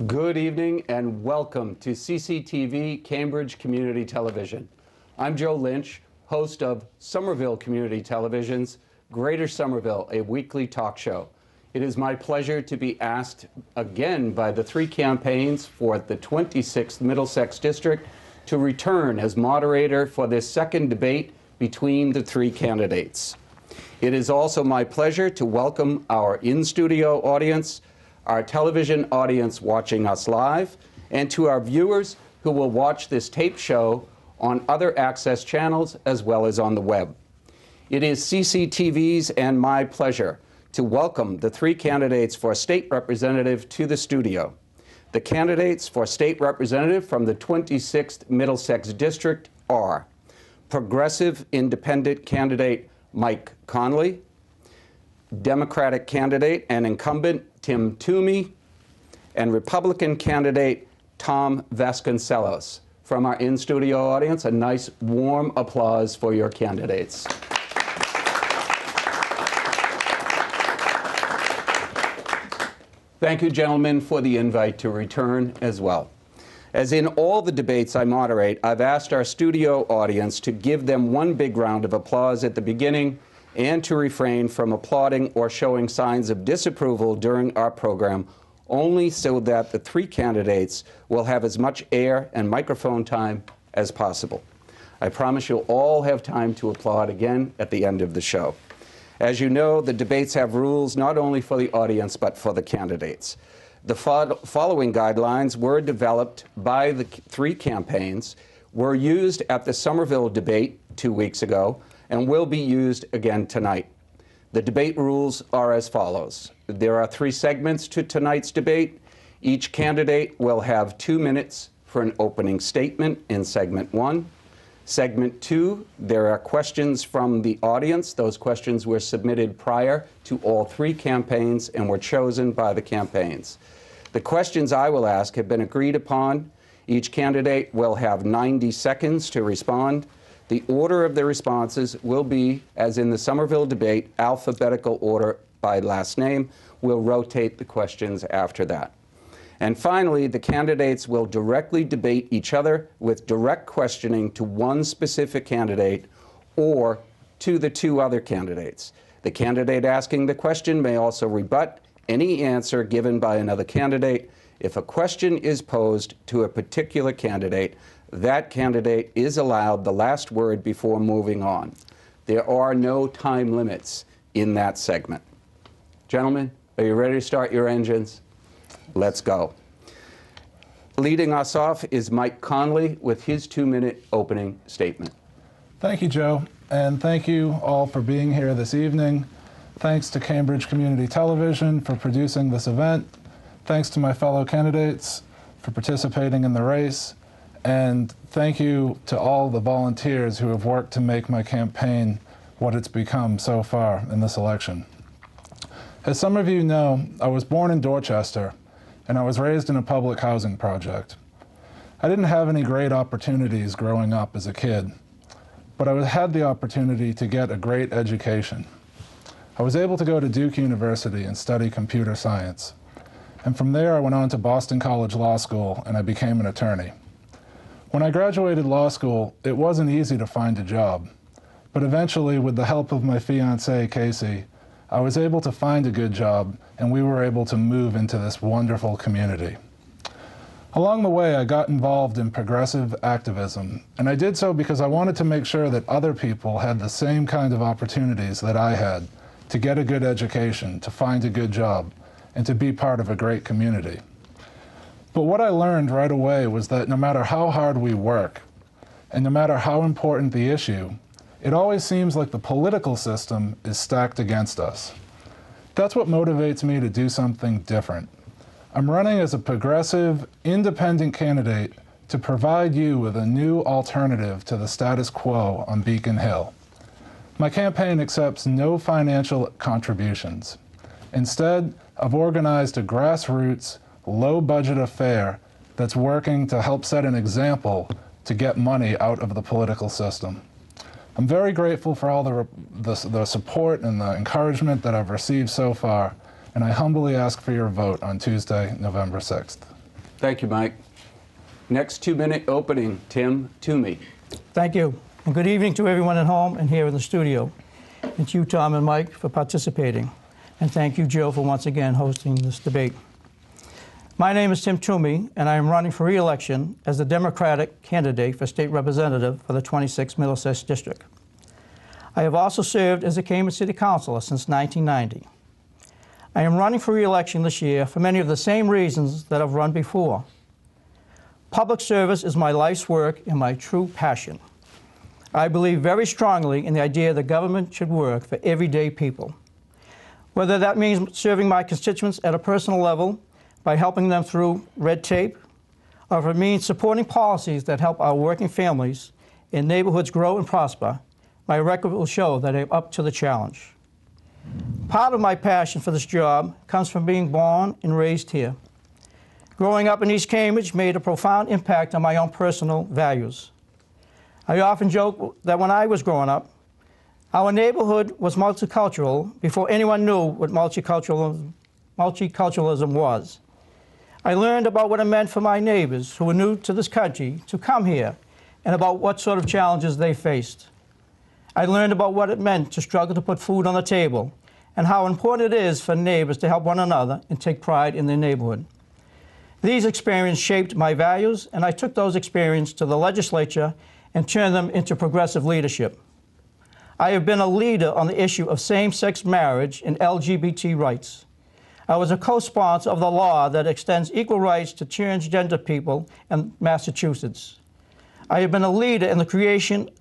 Good evening and welcome to CCTV Cambridge Community Television. I'm Joe Lynch, host of Somerville Community Television's Greater Somerville, a weekly talk show. It is my pleasure to be asked again by the three campaigns for the 26th Middlesex District to return as moderator for this second debate between the three candidates. It is also my pleasure to welcome our in-studio audience, our television audience watching us live, and to our viewers who will watch this tape show on other access channels as well as on the web. It is CCTV's and my pleasure to welcome the three candidates for state representative to the studio. The candidates for state representative from the 26th Middlesex District are Progressive Independent candidate Mike Connolly, Democratic candidate and incumbent Tim Toomey, and Republican candidate Tom Vacenceles. From our in-studio audience, a nice warm applause for your candidates. Thank you, gentlemen, for the invite to return as well. As in all the debates I moderate, I've asked our studio audience to give them one big round of applause at the beginning and to refrain from applauding or showing signs of disapproval during our program, only so that the three candidates will have as much air and microphone time as possible. I promise you'll all have time to applaud again at the end of the show. As you know, the debates have rules not only for the audience but for the candidates. The following guidelines were developed by the three campaigns, were used at the Somerville debate 2 weeks ago, and will be used again tonight. The debate rules are as follows. There are 3 segments to tonight's debate. Each candidate will have 2 minutes for an opening statement in segment 1. Segment 2, there are questions from the audience. Those questions were submitted prior to all 3 campaigns and were chosen by the campaigns. The questions I will ask have been agreed upon. Each candidate will have 90 seconds to respond. The order of the responses will be, as in the Somerville debate, alphabetical order by last name. We'll rotate the questions after that. And finally, the candidates will directly debate each other with direct questioning to one specific candidate or to the 2 other candidates. The candidate asking the question may also rebut any answer given by another candidate. If a question is posed to a particular candidate, that candidate is allowed the last word before moving on. There are no time limits in that segment. Gentlemen, are you ready to start your engines? Let's go. Leading us off is Mike Connolly with his 2-minute opening statement. Thank you, Joe, and thank you all for being here this evening. Thanks to Cambridge Community Television for producing this event. Thanks to my fellow candidates for participating in the race. And thank you to all the volunteers who have worked to make my campaign what it's become so far in this election. As some of you know, I was born in Dorchester, and I was raised in a public housing project. I didn't have any great opportunities growing up as a kid, but I had the opportunity to get a great education. I was able to go to Duke University and study computer science. And from there, I went on to Boston College Law School, and I became an attorney. When I graduated law school, it wasn't easy to find a job, but eventually, with the help of my fiancée, Casey, I was able to find a good job, and we were able to move into this wonderful community. Along the way, I got involved in progressive activism, and I did so because I wanted to make sure that other people had the same kind of opportunities that I had to get a good education, to find a good job, and to be part of a great community. But what I learned right away was that no matter how hard we work, and no matter how important the issue, it always seems like the political system is stacked against us. That's what motivates me to do something different. I'm running as a progressive, independent candidate to provide you with a new alternative to the status quo on Beacon Hill. My campaign accepts no financial contributions. Instead, I've organized a grassroots, low-budget affair that's working to help set an example to get money out of the political system. I'm very grateful for all the support and the encouragement that I've received so far, and I humbly ask for your vote on Tuesday, November 6th. Thank you, Mike. Next 2-minute opening, Tim Toomey. Thank you, and good evening to everyone at home and here in the studio. It's you, Tom and Mike, for participating. And thank you, Joe, for once again hosting this debate. My name is Tim Toomey, and I am running for re-election as the Democratic candidate for State Representative for the 26th Middlesex District. I have also served as a Cambridge City Councilor since 1990. I am running for re-election this year for many of the same reasons that I've run before. Public service is my life's work and my true passion. I believe very strongly in the idea that government should work for everyday people. Whether that means serving my constituents at a personal level by helping them through red tape, or if it means supporting policies that help our working families and neighborhoods grow and prosper, my record will show that I'm up to the challenge. Part of my passion for this job comes from being born and raised here. Growing up in East Cambridge made a profound impact on my own personal values. I often joke that when I was growing up, our neighborhood was multicultural before anyone knew what multiculturalism was. I learned about what it meant for my neighbors who were new to this country to come here and about what sort of challenges they faced. I learned about what it meant to struggle to put food on the table and how important it is for neighbors to help one another and take pride in their neighborhood. These experiences shaped my values, and I took those experiences to the legislature and turned them into progressive leadership. I have been a leader on the issue of same-sex marriage and LGBT rights. I was a co-sponsor of the law that extends equal rights to transgender people in Massachusetts. I have been a leader in the creation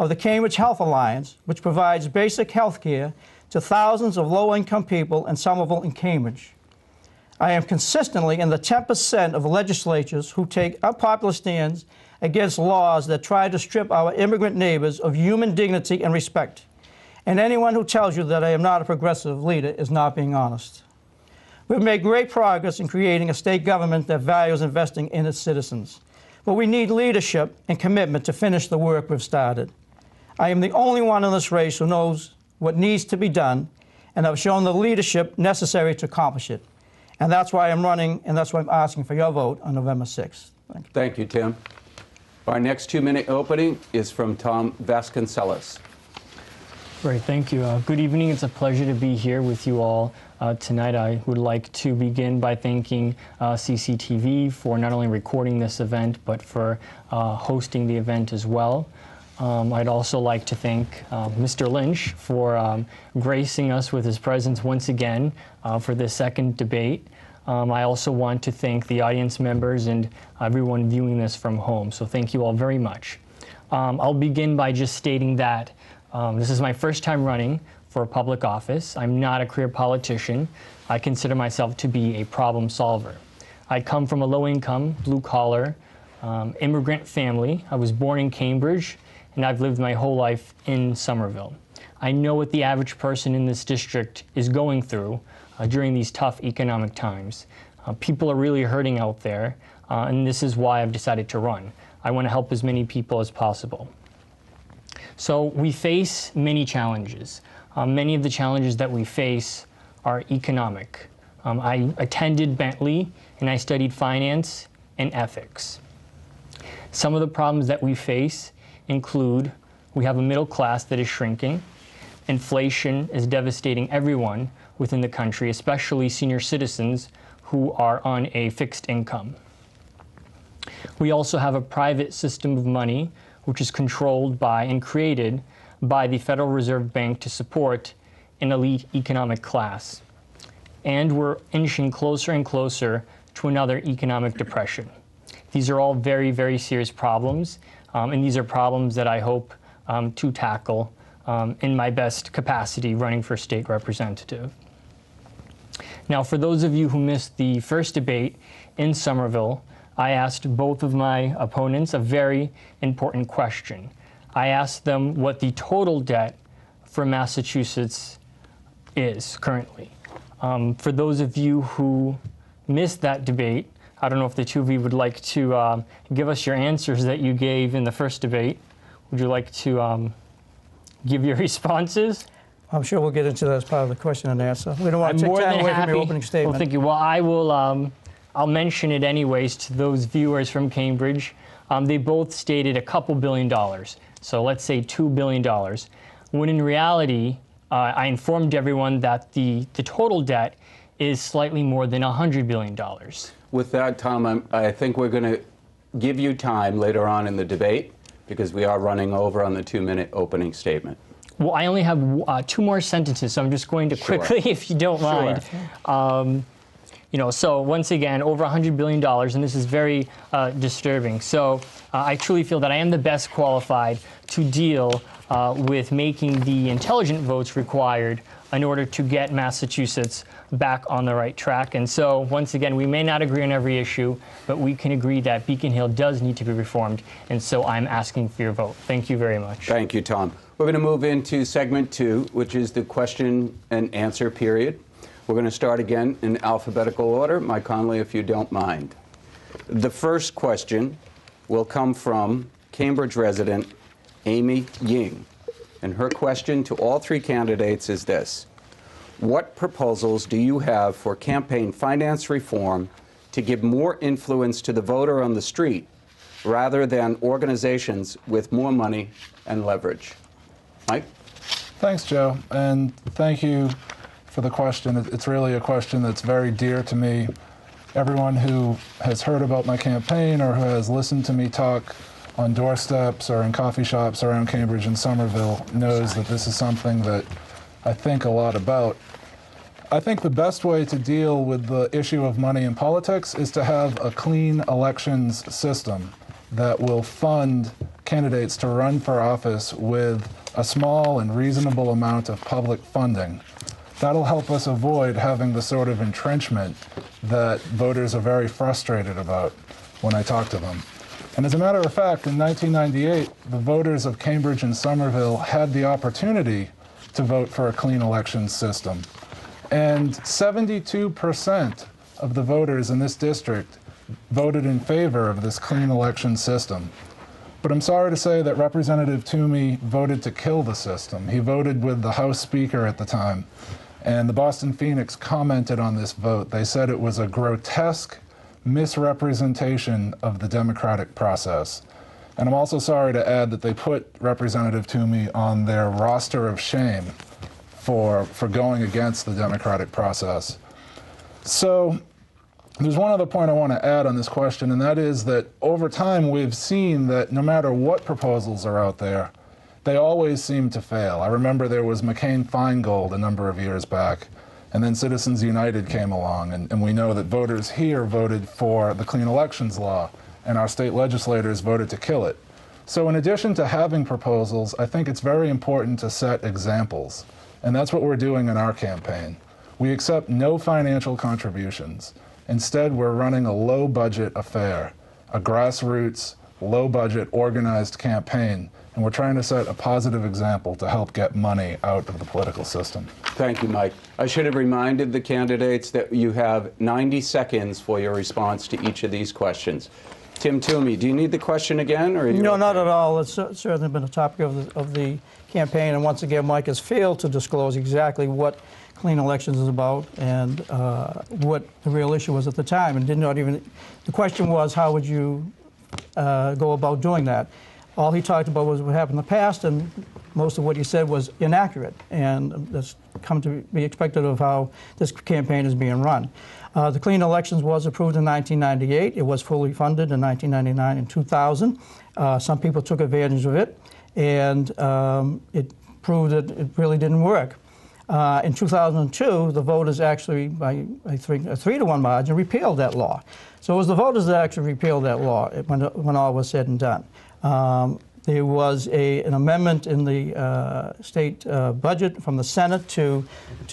of the Cambridge Health Alliance, which provides basic health care to thousands of low-income people in Somerville and Cambridge. I am consistently in the 10% of legislatures who take unpopular stands against laws that try to strip our immigrant neighbors of human dignity and respect. And anyone who tells you that I am not a progressive leader is not being honest. We've made great progress in creating a state government that values investing in its citizens. But we need leadership and commitment to finish the work we've started. I am the only one in this race who knows what needs to be done, and I've shown the leadership necessary to accomplish it. And that's why I'm running, and that's why I'm asking for your vote on November 6th. Thank you. Thank you, Tim. Our next 2-minute opening is from Tom Vacenceles. Great, thank you. Good evening. It's a pleasure to be here with you all tonight. I would like to begin by thanking CCTV for not only recording this event, but for hosting the event as well. I'd also like to thank Mr. Lynch for gracing us with his presence once again for this second debate. I also want to thank the audience members and everyone viewing this from home. So thank you all very much. I'll begin by just stating that this is my first time running for a public office. I'm not a career politician. I consider myself to be a problem solver. I come from a low-income, blue-collar, immigrant family. I was born in Cambridge, and I've lived my whole life in Somerville. I know what the average person in this district is going through during these tough economic times. People are really hurting out there, and this is why I've decided to run. I want to help as many people as possible. So we face many challenges. Many of the challenges that we face are economic. I attended Bentley, and I studied finance and ethics. Some of the problems that we face include we have a middle class that is shrinking. Inflation is devastating everyone within the country, especially senior citizens who are on a fixed income. We also have a private system of money which is controlled by and created by the Federal Reserve Bank to support an elite economic class. And we're inching closer and closer to another economic depression. These are all very, very serious problems, and these are problems that I hope to tackle in my best capacity running for state representative. Now, for those of you who missed the first debate in Somerville, I asked both of my opponents a very important question. I asked them what the total debt for Massachusetts is currently. For those of you who missed that debate, I don't know if the two of you would like to give us your answers that you gave in the first debate. Would you like to give your responses? I'm sure we'll get into that as part of the question and answer. We don't want to take time away from your opening statement. Well, thank you. Well, I'll mention it anyways to those viewers from Cambridge. They both stated a couple $2 billion. So let's say $2 billion. When in reality, I informed everyone that the total debt is slightly more than $100 billion. With that, Tom, I think we're going to give you time later on in the debate because we are running over on the 2-minute opening statement. Well, I only have 2 more sentences, so I'm just going to quickly, if you don't mind. You know, so once again, over $100 billion, and this is very disturbing. So I truly feel that I am the best qualified to deal with making the intelligent votes required in order to get Massachusetts back on the right track. And so, once again, we may not agree on every issue, but we can agree that Beacon Hill does need to be reformed. And so I'm asking for your vote. Thank you very much. Thank you, Tom. We're going to move into segment 2, which is the question and answer period. We're going to start again in alphabetical order. Mike Connolly, if you don't mind. The first question will come from Cambridge resident Amy Ying. And her question to all 3 candidates is this: what proposals do you have for campaign finance reform to give more influence to the voter on the street rather than organizations with more money and leverage? Mike? Thanks, Joe, and thank you for the question. It's really a question that's very dear to me. Everyone who has heard about my campaign or who has listened to me talk on doorsteps or in coffee shops around Cambridge and Somerville knows that this is something that I think a lot about. I think the best way to deal with the issue of money in politics is to have a clean elections system that will fund candidates to run for office with a small and reasonable amount of public funding. That'll help us avoid having the sort of entrenchment that voters are very frustrated about when I talk to them. And as a matter of fact, in 1998, the voters of Cambridge and Somerville had the opportunity to vote for a clean elections system. And 72% of the voters in this district voted in favor of this clean election system. But I'm sorry to say that Representative Toomey voted to kill the system. He voted with the House Speaker at the time. And the Boston Phoenix commented on this vote. They said it was a grotesque misrepresentation of the democratic process. And I'm also sorry to add that they put Representative Toomey on their roster of shame for going against the democratic process. So there's one other point I want to add on this question, and that is that over time we've seen that no matter what proposals are out there, they always seem to fail. I remember there was McCain-Feingold a number of years back, and then Citizens United came along, and we know that voters here voted for the clean elections law, and our state legislators voted to kill it. So in addition to having proposals, I think it's very important to set examples, and that's what we're doing in our campaign. We accept no financial contributions. Instead, we're running a low-budget affair, a grassroots, low-budget, organized campaign, and we're trying to set a positive example to help get money out of the political system. Thank you, Mike. I should have reminded the candidates that you have 90 seconds for your response to each of these questions. Tim Toomey, do you need the question again, or are you No, okay? not at all. It's certainly been a topic of the campaign, and once again, Mike has failed to disclose exactly what clean elections is about and what the real issue was at the time, and did not even. The question was, how would you go about doing that? All he talked about was what happened in the past, and most of what he said was inaccurate, and that's come to be expected of how this campaign is being run. The clean elections was approved in 1998. It was fully funded in 1999 and 2000. Some people took advantage of it, and it proved that it really didn't work. In 2002, the voters actually, by I think a 3-to-1 margin, repealed that law. So it was the voters that actually repealed that law when all was said and done. There was an amendment in the state budget from the Senate to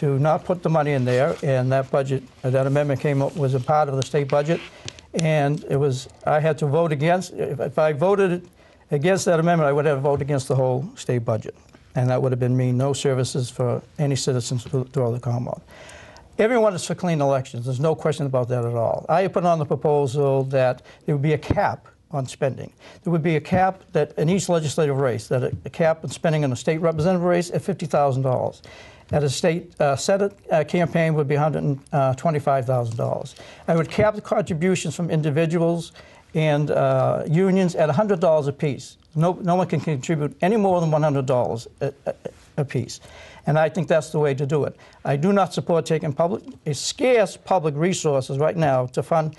not put the money in there, and that amendment came up, was a part of the state budget, and it was, I had to vote against. If I voted against that amendment, I would have voted against the whole state budget, and that would have been mean no services for any citizens throughout the Commonwealth. Everyone is for clean elections. There's no question about that at all. I put on the proposal that there would be a cap on spending. There would be a cap that in each legislative race, that a cap on spending in a state representative race at $50,000. At a state Senate campaign would be $125,000. I would cap the contributions from individuals and unions at $100 apiece. No one can contribute any more than $100 a piece. And I think that's the way to do it. I do not support taking scarce public resources right now to fund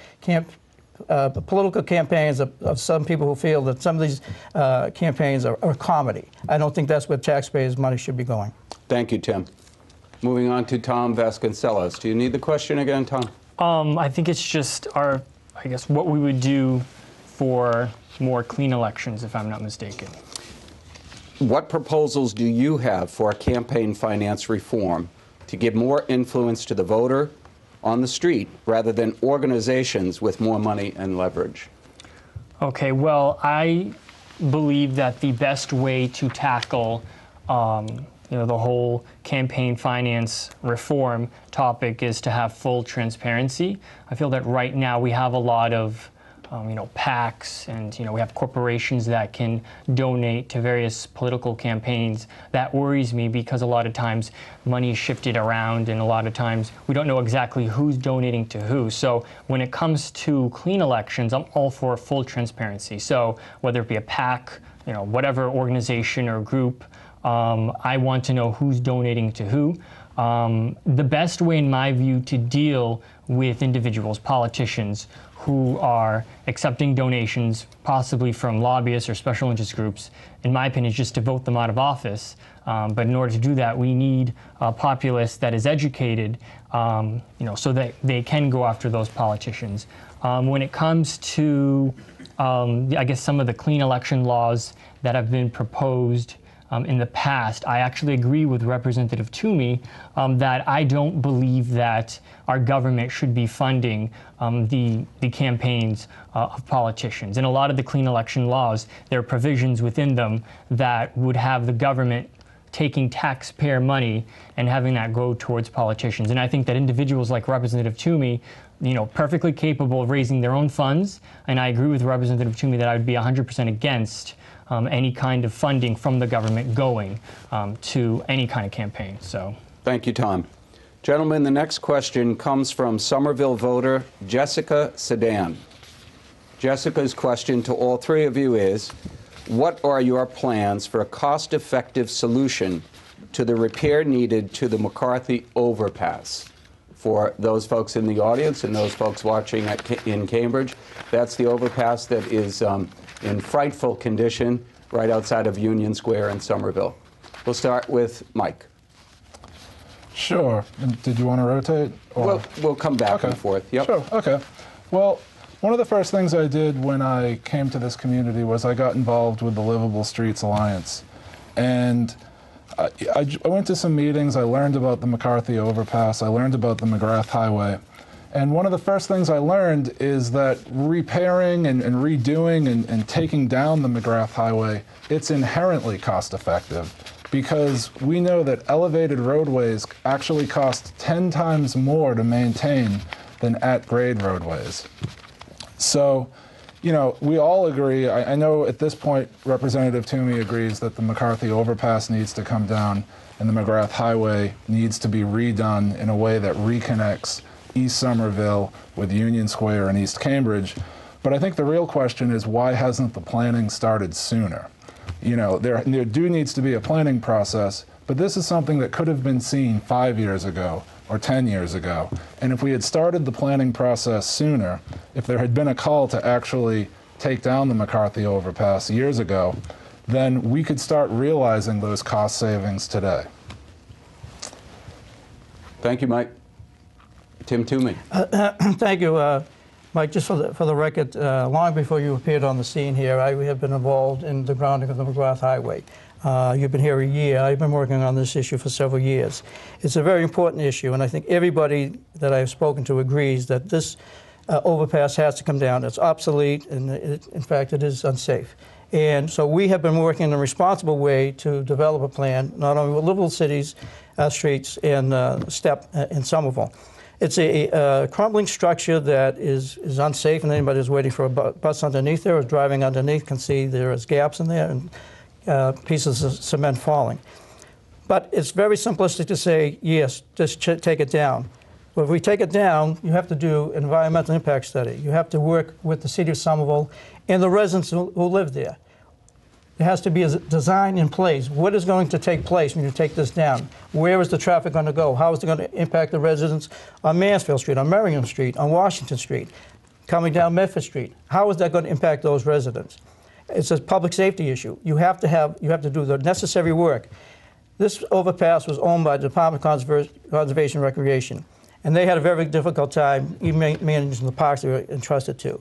political campaigns of some people who feel that some of these campaigns are a comedy. I don't think that's where taxpayers' money should be going. Thank you, Tim. Moving on to Tom Vacenceles. Do you need the question again, Tom? I think it's just what we would do for more clean elections, if I'm not mistaken. What proposals do you have for a campaign finance reform to give more influence to the voter on the street rather than organizations with more money and leverage? Okay, well, I believe that the best way to tackle the whole campaign finance reform topic is to have full transparency. I feel that right now we have a lot of PACs and we have corporations that can donate to various political campaigns. That worries me because a lot of times money is shifted around and a lot of times we don't know exactly who's donating to who. So when it comes to clean elections, I'm all for full transparency. So whether it be a PAC, whatever organization or group, I want to know who's donating to who. The best way, in my view, to deal with individuals, politicians, who are accepting donations, possibly from lobbyists or special interest groups, in my opinion, is just to vote them out of office. But in order to do that, we need a populace that is educated, so that they can go after those politicians. When it comes to, some of the clean election laws that have been proposed in the past, I actually agree with Representative Toomey that I don't believe that our government should be funding the campaigns of politicians. In a lot of the clean election laws, there are provisions within them that would have the government taking taxpayer money and having that go towards politicians. And I think that individuals like Representative Toomey, perfectly capable of raising their own funds, and I agree with Representative Toomey that I would be 100% against any kind of funding from the government going to any kind of campaign. So, thank you, Tom. Gentlemen, the next question comes from Somerville voter Jessica Sedan. Jessica's question to all three of you is, what are your plans for a cost-effective solution to the repair needed to the McCarthy overpass? For those folks in the audience and those folks watching in Cambridge, that's the overpass that is in frightful condition right outside of Union Square in Somerville. We'll start with Mike. Sure. And did you want to rotate? Or? We'll come back and forth. Yep. Sure. Okay. Well, one of the first things I did when I came to this community was I got involved with the Livable Streets Alliance. And I went to some meetings. I learned about the McCarthy overpass. I learned about the McGrath Highway. And one of the first things I learned is that repairing and redoing and taking down the McGrath Highway, it's inherently cost effective because we know that elevated roadways actually cost 10 times more to maintain than at-grade roadways. So, we all agree. I know at this point Representative Toomey agrees that the McCarthy overpass needs to come down and the McGrath Highway needs to be redone in a way that reconnects East Somerville with Union Square and East Cambridge. But I think the real question is, why hasn't the planning started sooner? There needs to be a planning process, but this is something that could have been seen 5 years ago or 10 years ago. And if we had started the planning process sooner, if there had been a call to actually take down the McCarthy overpass years ago, then we could start realizing those cost savings today. Thank you, Mike. Tim Toomey. Thank you, Mike. Just for the record, long before you appeared on the scene here, I have been involved in the grounding of the McGrath Highway. You've been here a year. I've been working on this issue for several years. It's a very important issue, and I think everybody that I've spoken to agrees that this overpass has to come down. It's obsolete, and in fact, it is unsafe. And so we have been working in a responsible way to develop a plan, not only with livable cities, streets, and STEP in Somerville. It's a crumbling structure that is unsafe, and anybody who's waiting for a bus underneath there or driving underneath can see there is gaps in there and pieces of cement falling. But it's very simplistic to say, yes, just take it down. But if we take it down, you have to do an environmental impact study. You have to work with the city of Somerville and the residents who live there. There has to be a design in place. What is going to take place when you take this down? Where is the traffic going to go? How is it going to impact the residents on Mansfield Street, on Merriam Street, on Washington Street, coming down Medford Street? How is that going to impact those residents? It's a public safety issue. You have to do the necessary work. This overpass was owned by the Department of Conservation and Recreation, and they had a very difficult time even managing the parks they were entrusted to.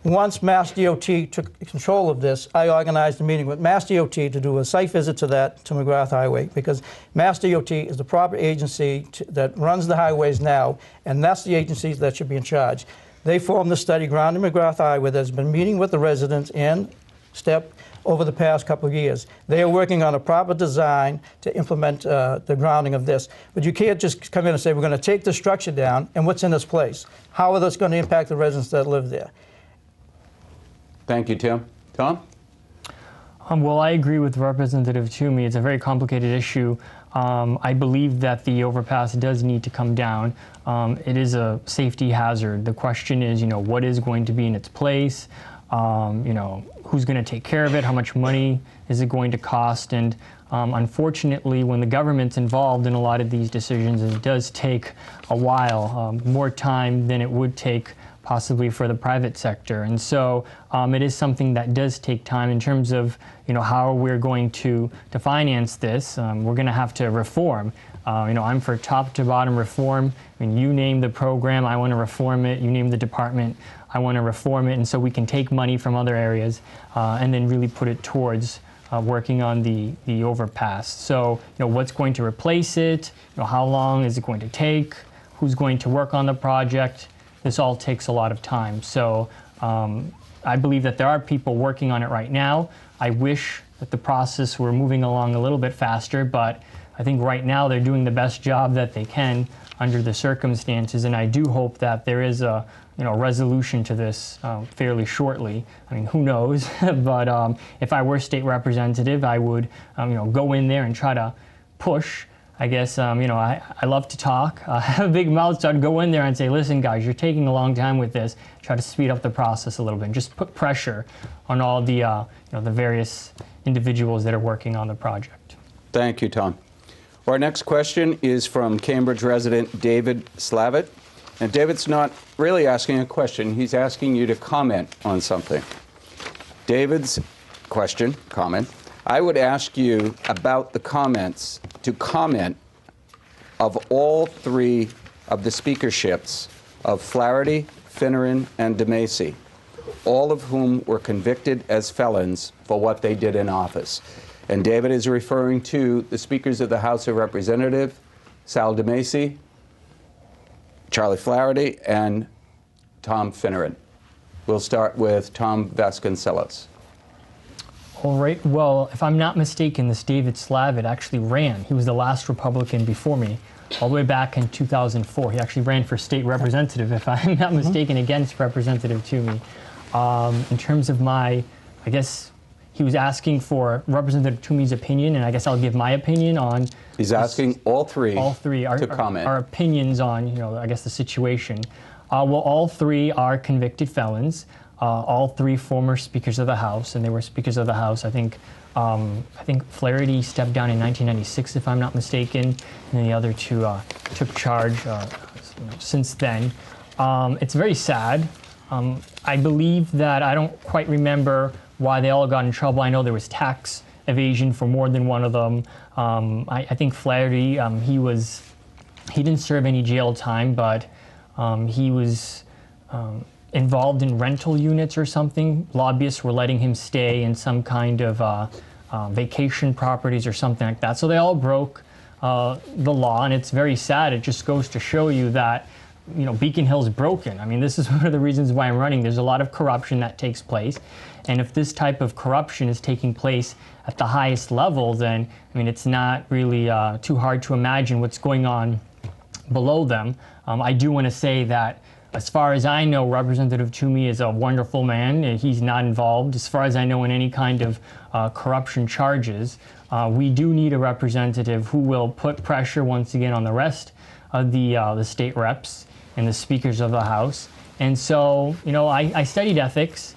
Once Mass DOT took control of this, I organized a meeting with Mass DOT to do a site visit to McGrath Highway, because Mass DOT is the proper agency that runs the highways now, and that's the agency that should be in charge. They formed the study ground in McGrath Highway that's been meeting with the residents and STEP over the past couple of years. They are working on a proper design to implement the grounding of this. But you can't just come in and say, we're going to take the structure down, and what's in its place? How are this going to impact the residents that live there? Thank you, Tim. Tom? Well, I agree with Representative Toomey. It's a very complicated issue. I believe that the overpass does need to come down. It is a safety hazard. The question is, what is going to be in its place? Who's going to take care of it? How much money is it going to cost? And unfortunately, when the government's involved in a lot of these decisions, it does take a while, more time than it would take possibly for the private sector. And so it is something that does take time in terms of how we're going to finance this. We're going to have to reform. I'm for top to bottom reform. I mean, you name the program, I want to reform it. You name the department, I want to reform it. And so we can take money from other areas and then really put it towards working on the overpass. So what's going to replace it? How long is it going to take? Who's going to work on the project? This all takes a lot of time. So I believe that there are people working on it right now. I wish that the process were moving along a little bit faster, but I think right now they're doing the best job that they can under the circumstances, and I do hope that there is a resolution to this fairly shortly. I mean, who knows? But if I were state representative, I would go in there and try to push. I guess, I love to talk. I have a big mouth, so I'd go in there and say, listen, guys, you're taking a long time with this. Try to speed up the process a little bit and just put pressure on all the, the various individuals that are working on the project. Thank you, Tom. Our next question is from Cambridge resident David Slavitt. And David's not really asking a question. He's asking you to comment on something. David's comment, I would ask you about the comments to comment of all three of the speakerships of Flaherty, Finneran, and DeMacy, all of whom were convicted as felons for what they did in office. And David is referring to the speakers of the House of Representatives, Sal DeMacy, Charlie Flaherty, and Tom Finneran. We'll start with Tom Vacenceles. All right. Well, if I'm not mistaken, this David Slavitt actually ran. He was the last Republican before me, all the way back in 2004. He actually ran for state representative, if I'm not mistaken, against Representative Toomey. In terms of I guess he was asking for Representative Toomey's opinion, and I guess I'll give my opinion on. He's asking all three to comment. Our opinions on, I guess the situation. Well, all three are convicted felons. All three former Speakers of the House, and they were Speakers of the House. I think Flaherty stepped down in 1996, if I'm not mistaken, and then the other two took charge since then. It's very sad. I believe that I don't quite remember why they all got in trouble. I know there was tax evasion for more than one of them. I think Flaherty, he didn't serve any jail time, but he was involved in rental units or something. Lobbyists were letting him stay in some kind of vacation properties or something like that. So they all broke the law, and it's very sad. It just goes to show you that Beacon Hill's broken. I mean, this is one of the reasons why I'm running. There's a lot of corruption that takes place, and if this type of corruption is taking place at the highest level, then I mean, it's not really too hard to imagine what's going on below them. I do want to say that as far as I know, Representative Toomey is a wonderful man. He's not involved, as far as I know, in any kind of corruption charges. We do need a representative who will put pressure once again on the rest of the state reps and the speakers of the House. And so, you know, I studied ethics,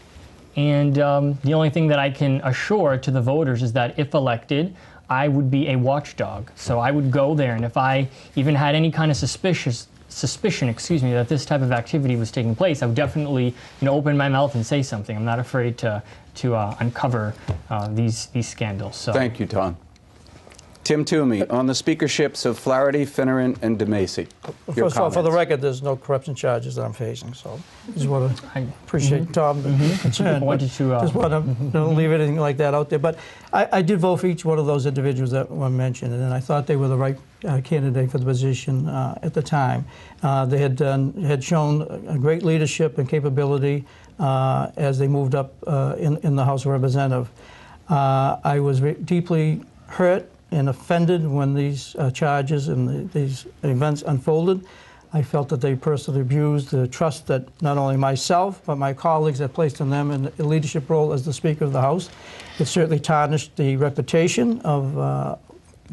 and the only thing that I can assure to the voters is that if elected, I would be a watchdog. So I would go there, and if I even had any kind of suspicion, that this type of activity was taking place, I would definitely, open my mouth and say something. I'm not afraid to uncover these scandals. So. Thank you, Tom. Tim Toomey, on the speakerships of Flaherty, Finneran, and DeMacy. First of all, for the record, there's no corruption charges that I'm facing, so I just want to appreciate Tom's concern. I wanted to, just want to don't leave anything like that out there. But I did vote for each one of those individuals that were mentioned, and I thought they were the right candidate for the position at the time. They had shown a great leadership and capability as they moved up in the House of Representatives. I was deeply hurt and offended when these charges and these events unfolded. I felt that they personally abused the trust that not only myself, but my colleagues had placed in them in a leadership role as the Speaker of the House. It certainly tarnished the reputation of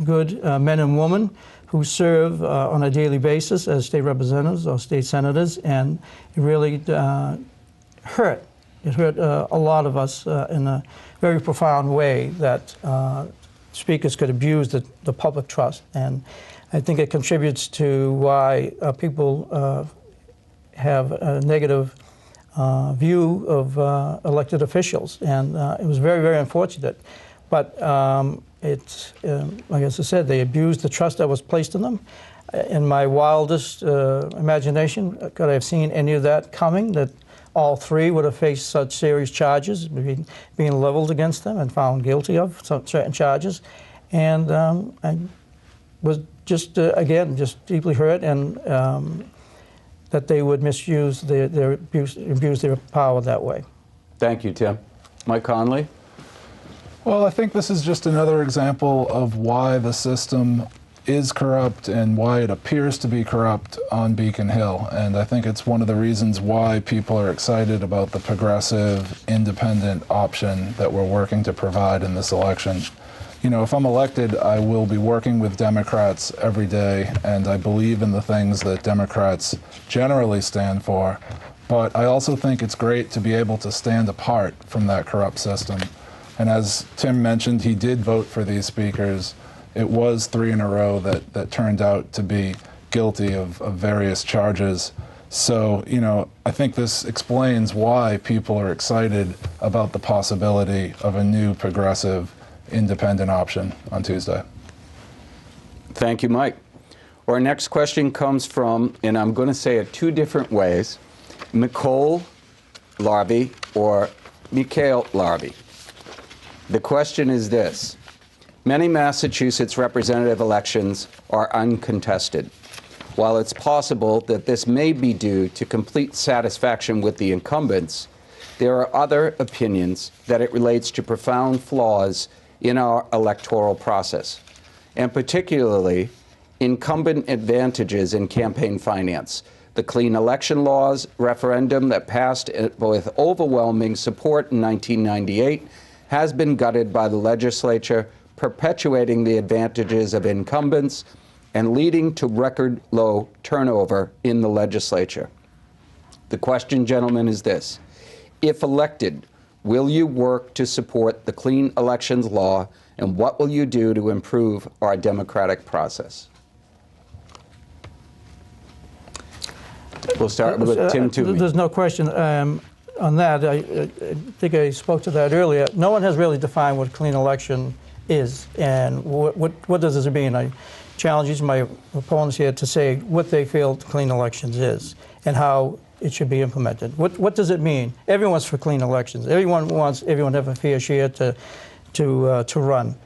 good men and women who serve on a daily basis as state representatives or state senators, and it really hurt. It hurt a lot of us in a very profound way that speakers could abuse the public trust, and I think it contributes to why people have a negative view of elected officials, and it was very, very unfortunate. But it's, like I said, they abused the trust that was placed in them. In my wildest imagination, could I have seen any of that coming, that all three would have faced such serious charges being leveled against them and found guilty of certain charges. And I was just, again, just deeply hurt, and that they would misuse abuse their power that way. Thank you, Tim. Mike Connolly? Well, I think this is just another example of why the system is corrupt and why it appears to be corrupt on Beacon Hill. And I think it's one of the reasons why people are excited about the progressive, independent option that we're working to provide in this election. You know, if I'm elected, I will be working with Democrats every day, and I believe in the things that Democrats generally stand for. But I also think it's great to be able to stand apart from that corrupt system. And as Tim mentioned, he did vote for these speakers. It was 3 in a row that turned out to be guilty of various charges. So, you know, I think this explains why people are excited about the possibility of a new progressive independent option on Tuesday. Thank you, Mike. Our next question comes from, and I'm going to say it 2 different ways, Nicole Larby or Mikhail Larby. The question is this: many Massachusetts representative elections are uncontested. While it's possible that this may be due to complete satisfaction with the incumbents, there are other opinions that it relates to profound flaws in our electoral process, and particularly incumbent advantages in campaign finance. The clean election laws referendum that passed with overwhelming support in 1998 has been gutted by the legislature, perpetuating the advantages of incumbents and leading to record low turnover in the legislature. The question, gentlemen, is this: if elected, will you work to support the clean elections law, and what will you do to improve our democratic process? We'll start with Tim Toomey. There's no question on that. I think I spoke to that earlier. No one has really defined what clean election is, and what does this mean? I challenge my opponents here to say what they feel clean elections is and how it should be implemented. What does it mean? Everyone's for clean elections. Everyone wants everyone to have a fair share to run.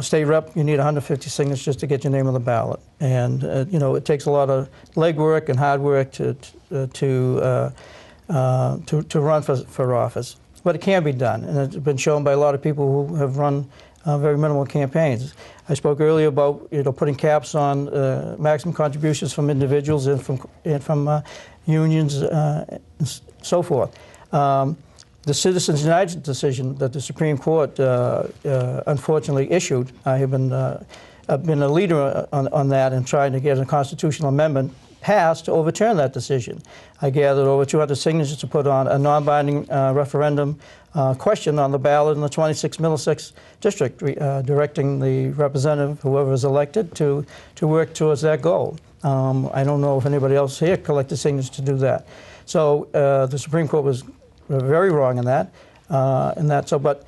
State rep, you need 150 signatures to get your name on the ballot, and you know, it takes a lot of legwork and hard work to run for office. But it can be done, and it's been shown by a lot of people who have run very minimal campaigns. I spoke earlier about putting caps on maximum contributions from individuals and from unions and so forth. The Citizens United decision that the Supreme Court unfortunately issued, I have been a leader on that and trying to get a constitutional amendment passed to overturn that decision. I gathered over 200 signatures to put on a non-binding referendum question on the ballot in the 26th Middlesex district, directing the representative, whoever is elected, to work towards that goal. I don't know if anybody else here collected signatures to do that. So the Supreme Court was very wrong in that. But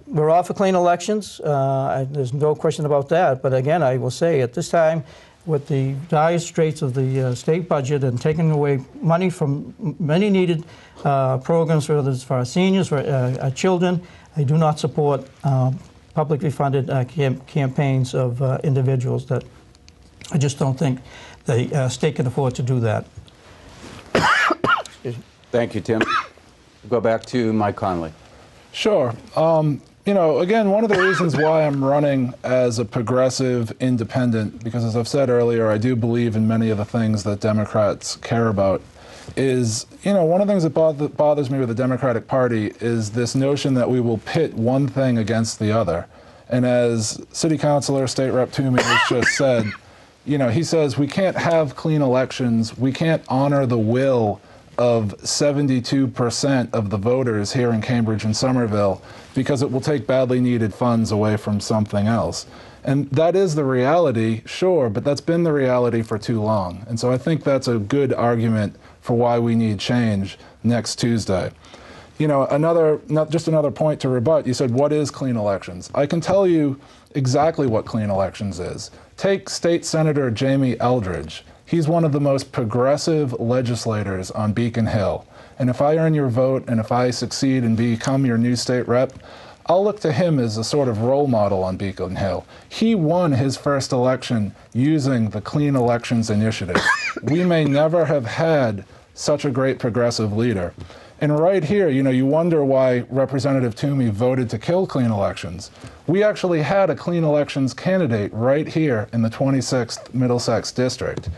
we're all for clean elections. There's no question about that. But again, I will say at this time, with the dire straits of the state budget and taking away money from many needed programs, whether it's for our seniors, for our children, I do not support publicly funded campaigns of individuals. That I just don't think the state can afford to do that. Thank you, Tim. Go back to Mike Connolly. Sure. Again, one of the reasons why I'm running as a progressive independent, because as I've said earlier, I do believe in many of the things that Democrats care about, is, one of the things that bothers me with the Democratic Party is this notion that we will pit one thing against the other. And as City Councilor State Rep Toomey has just said, he says we can't have clean elections, we can't honor the will of 72% of the voters here in Cambridge and Somerville because it will take badly needed funds away from something else. And that is the reality, sure, but that's been the reality for too long. And so I think that's a good argument for why we need change next Tuesday. Just another point to rebut, you said, what is clean elections? I can tell you exactly what clean elections is. Take State Senator Jamie Eldridge. He's one of the most progressive legislators on Beacon Hill. And if I earn your vote and if I succeed and become your new state rep, I'll look to him as a sort of role model on Beacon Hill. He won his first election using the Clean Elections Initiative. We may never have had such a great progressive leader. And right here, you wonder why Representative Toomey voted to kill clean elections. We actually had a clean elections candidate right here in the 26th Middlesex district.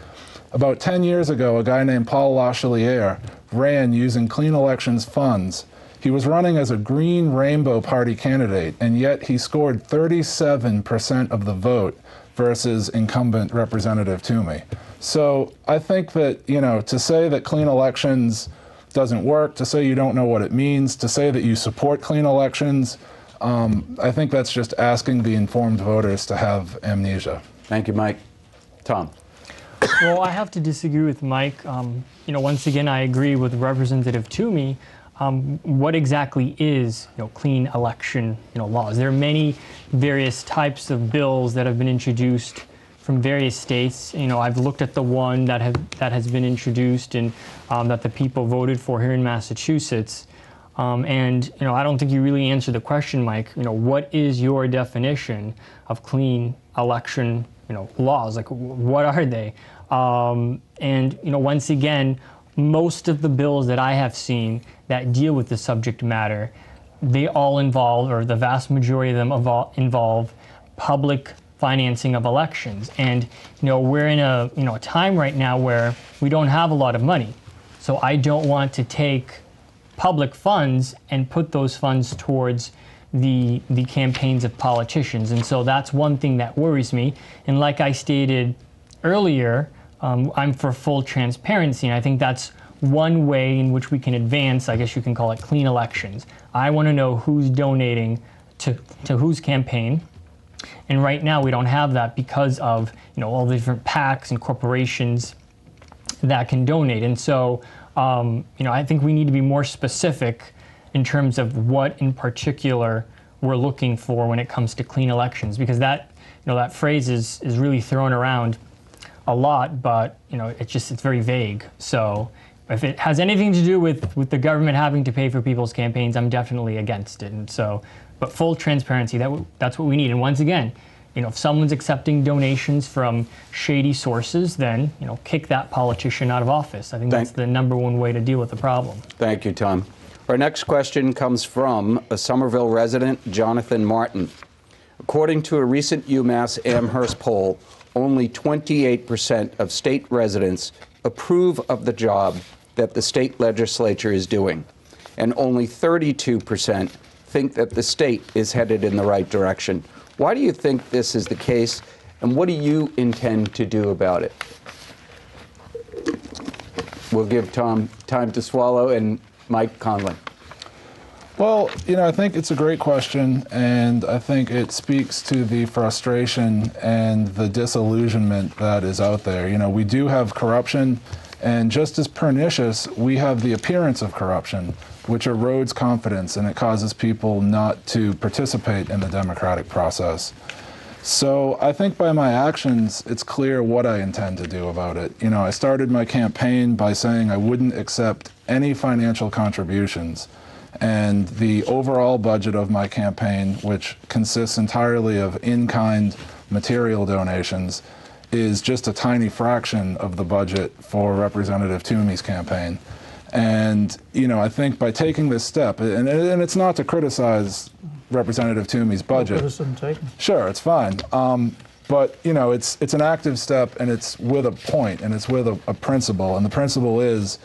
About 10 years ago, a guy named Paul Lachelier ran using clean elections funds. He was running as a Green Rainbow Party candidate, and yet he scored 37% of the vote versus incumbent Representative Toomey. So I think that, to say that clean elections doesn't work, to say you don't know what it means, to say that you support clean elections, I think that's just asking the informed voters to have amnesia. Thank you, Mike. Tom. Well, I have to disagree with Mike. Once again, I agree with Representative Toomey. What exactly is, clean election, laws? There are many various types of bills that have been introduced from various states. I've looked at the one that has been introduced and that the people voted for here in Massachusetts. And I don't think you really answered the question, Mike. What is your definition of clean election, laws? Like, what are they? And once again, most of the bills that I have seen that deal with the subject matter, they all involve, or the vast majority of them involve public financing of elections. And we're in a time right now where we don't have a lot of money. So I don't want to take public funds and put those funds towards the campaigns of politicians. And so that's one thing that worries me. And like I stated earlier, I'm for full transparency, and I think that's one way in which we can advance, I guess you can call it, clean elections. I want to know who's donating to whose campaign. And right now we don't have that because of all the different PACs and corporations that can donate. And so I think we need to be more specific in terms of what in particular we're looking for when it comes to clean elections, because that that phrase is really thrown around a lot, but it's very vague. So if it has anything to do with the government having to pay for people's campaigns, I'm definitely against it. And so, but full transparency, that's what we need. And once again, if someone's accepting donations from shady sources, then kick that politician out of office. I think that's the #1 way to deal with the problem. Thank you, Tom. Our next question comes from a Somerville resident, Jonathan Martin. According to a recent UMass Amherst poll, only 28% of state residents approve of the job that the state legislature is doing, and only 32% think that the state is headed in the right direction. Why do you think this is the case, and what do you intend to do about it? We'll give Tom time to swallow, and Mike Connolly. Well, I think it's a great question, and I think it speaks to the frustration and the disillusionment that is out there. We do have corruption, and just as pernicious, we have the appearance of corruption, which erodes confidence, and it causes people not to participate in the democratic process. So I think by my actions, it's clear what I intend to do about it. I started my campaign by saying I wouldn't accept any financial contributions. And the overall budget of my campaign, which consists entirely of in-kind material donations, is just a tiny fraction of the budget for Representative Toomey's campaign. And, I think by taking this step, and it's not to criticize Representative Toomey's budget. Sure, it's fine. But, it's an active step, and it's with a point, and it's with a principle. And the principle is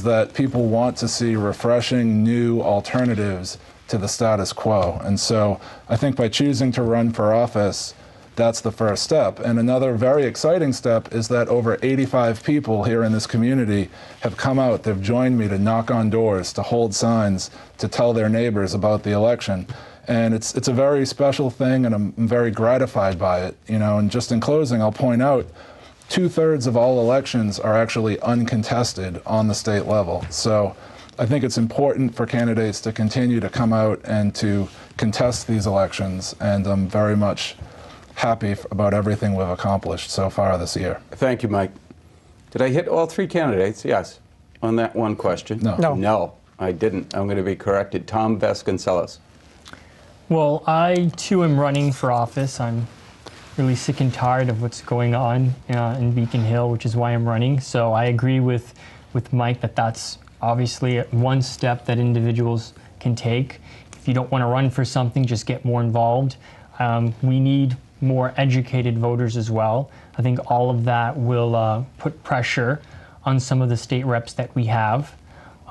that people want to see refreshing, new alternatives to the status quo. And so I think by choosing to run for office, that's the first step. And another very exciting step is that over 85 people here in this community have come out, they've joined me to knock on doors, to hold signs, to tell their neighbors about the election. And it's a very special thing, and I'm very gratified by it. And just in closing, I'll point out, 2/3 of all elections are actually uncontested on the state level. So I think it's important for candidates to continue to come out and to contest these elections, and I'm very much happy about everything we've accomplished so far this year. Thank you, Mike. Did I hit all three candidates? Yes. On that one question? No. No, I didn't. I'm going to be corrected. Tom Vacenceles. Well, I too am running for office. I'm really sick and tired of what's going on in Beacon Hill, which is why I'm running. So I agree with Mike that that's obviously one step that individuals can take. If you don't want to run for something, just get more involved. We need more educated voters as well. I think all of that will put pressure on some of the state reps that we have.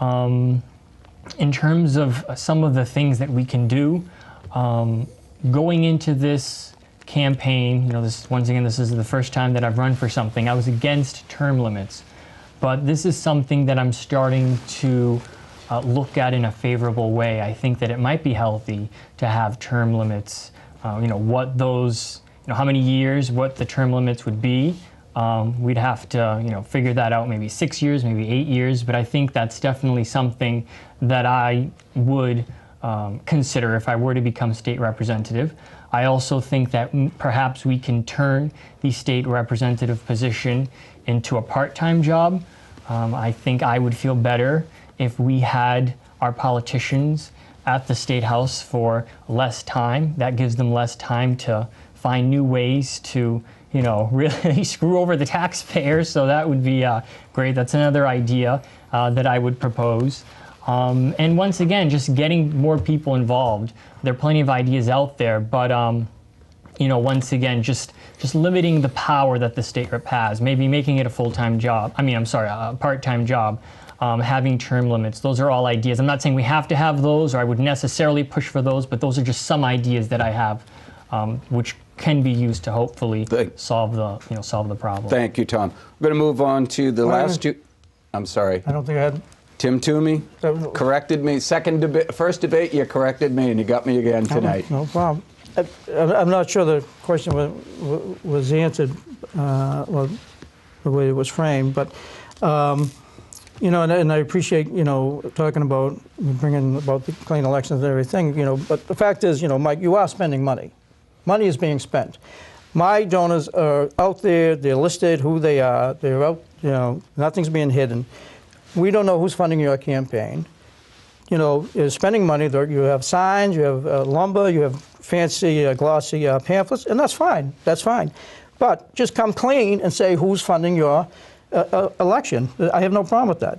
In terms of some of the things that we can do, going into this campaign, once again, this is the first time that I've run for something. I was against term limits, but this is something that I'm starting to look at in a favorable way. I think that it might be healthy to have term limits. What those, how many years, what the term limits would be. We'd have to, figure that out, maybe 6 years, maybe 8 years, but I think that's definitely something that I would consider if I were to become state representative. I also think that perhaps we can turn the state representative position into a part-time job. I think I would feel better if we had our politicians at the State House for less time. That gives them less time to find new ways to, really screw over the taxpayers. So that would be great. That's another idea that I would propose. And once again, just getting more people involved. There are plenty of ideas out there, but once again, just limiting the power that the state rep has. Maybe making it a full-time job. A part-time job. Having term limits. Those are all ideas. I'm not saying we have to have those, or I would necessarily push for those, but those are just some ideas that I have, which can be used to hopefully solve the problem. Thank you, Tom. We're going to move on to the last two. I'm sorry. I don't think I had. Tim Toomey corrected me. First debate, you corrected me, and you got me again tonight. No problem. I'm not sure the question was answered, well, the way it was framed, but and I appreciate talking about bringing about the clean elections and everything. But the fact is, Mike, you are spending money. Money is being spent. My donors are out there. They're listed who they are. They're out. Nothing's being hidden. We don't know who's funding your campaign. You're spending money. You have signs, you have lumber, you have fancy, glossy pamphlets, and that's fine. That's fine. But just come clean and say who's funding your election. I have no problem with that.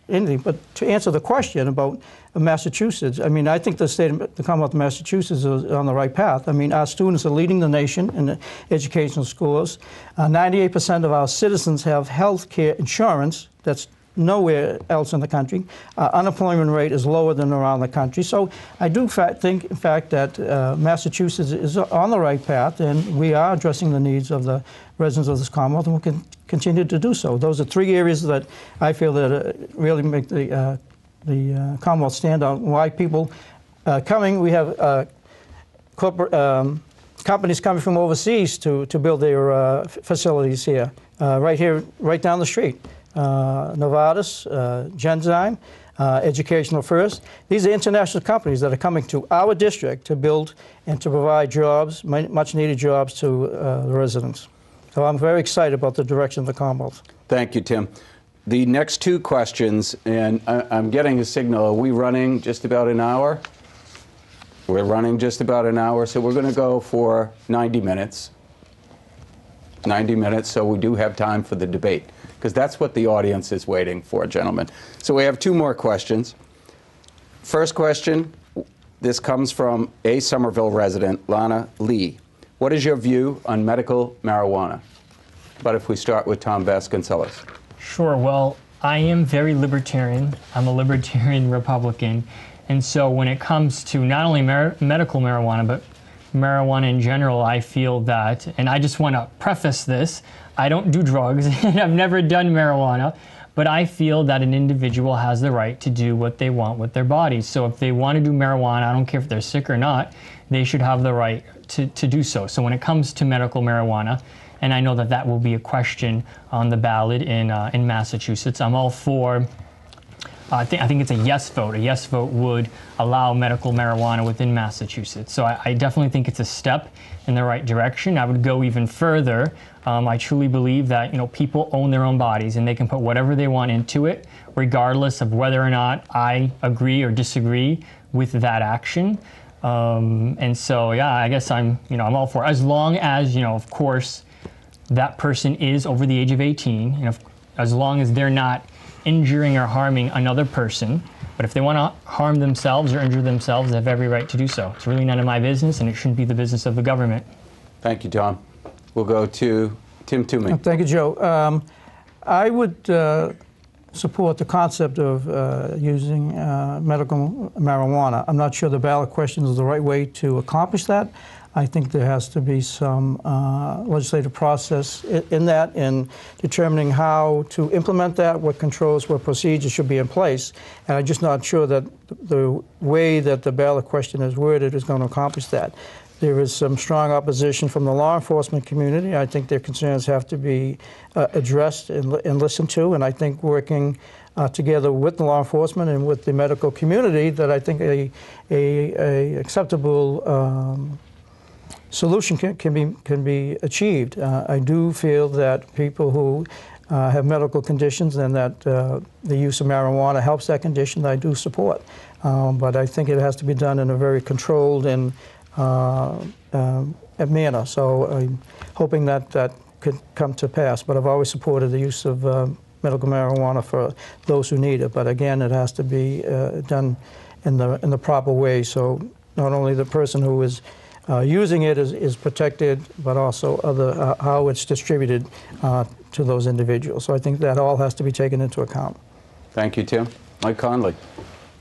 anything, but to answer the question about Massachusetts, I mean, I think the Commonwealth of Massachusetts is on the right path. I mean, our students are leading the nation in the educational scores. 98% of our citizens have health care insurance. That's nowhere else in the country. Unemployment rate is lower than around the country. So I do think, in fact, that Massachusetts is on the right path, and we are addressing the needs of the residents of this Commonwealth, and we can continue to do so. Those are three areas that I feel that really make the Commonwealth stand out. Why people coming? We have corporate companies coming from overseas to build their facilities here, right down the street. Novartis, Genzyme, Educational First. These are international companies that are coming to our district to build and to provide jobs, much needed jobs to the residents. So I'm very excited about the direction of the Commonwealth. Thank you, Tim. The next two questions, and I'm getting a signal. Are we running just about an hour? We're running just about an hour, so we're going to go for 90 minutes. 90 minutes, so we do have time for the debate, because that's what the audience is waiting for, gentlemen. So we have two more questions. First question, this comes from a Somerville resident, Lana Lee. What is your view on medical marijuana? But if we start with Tom Vacenceles. Sure. Well, I am very libertarian. I'm a libertarian Republican. And so when it comes to not only medical marijuana, but marijuana in general, I feel that, and I just want to preface this, I don't do drugs and I've never done marijuana, but I feel that an individual has the right to do what they want with their bodies. So if they want to do marijuana, I don't care if they're sick or not, they should have the right to do so. So when it comes to medical marijuana, and I know that that will be a question on the ballot in Massachusetts, I'm all for, I think it's a yes vote. A yes vote would allow medical marijuana within Massachusetts. So I definitely think it's a step in the right direction. I would go even further. I truly believe that people own their own bodies and they can put whatever they want into it, regardless of whether or not I agree or disagree with that action. And so yeah, I guess I'm all for it. As long as of course that person is over the age of 18, as long as they're not injuring or harming another person. But if they want to harm themselves or injure themselves, they have every right to do so. It's really none of my business, and it shouldn't be the business of the government. Thank you, Tom. We'll go to Tim Toomey. Thank you, Joe. I would support the concept of using medical marijuana. I'm not sure the ballot question is the right way to accomplish that. I think there has to be some legislative process in that, in determining how to implement that, what controls, what procedures should be in place. And I'm just not sure that the way that the ballot question is worded is going to accomplish that. There is some strong opposition from the law enforcement community. I think their concerns have to be addressed and listened to, and I think working together with the law enforcement and with the medical community, that I think a acceptable solution can be achieved. I do feel that people who have medical conditions and that the use of marijuana helps that condition, I do support. But I think it has to be done in a very controlled and manner. So I'm hoping that that could come to pass. But I've always supported the use of medical marijuana for those who need it. But again, it has to be done in the proper way. So not only the person who is using it is protected, but also how it's distributed to those individuals. So I think that all has to be taken into account. Thank you, Tim. Mike Connolly.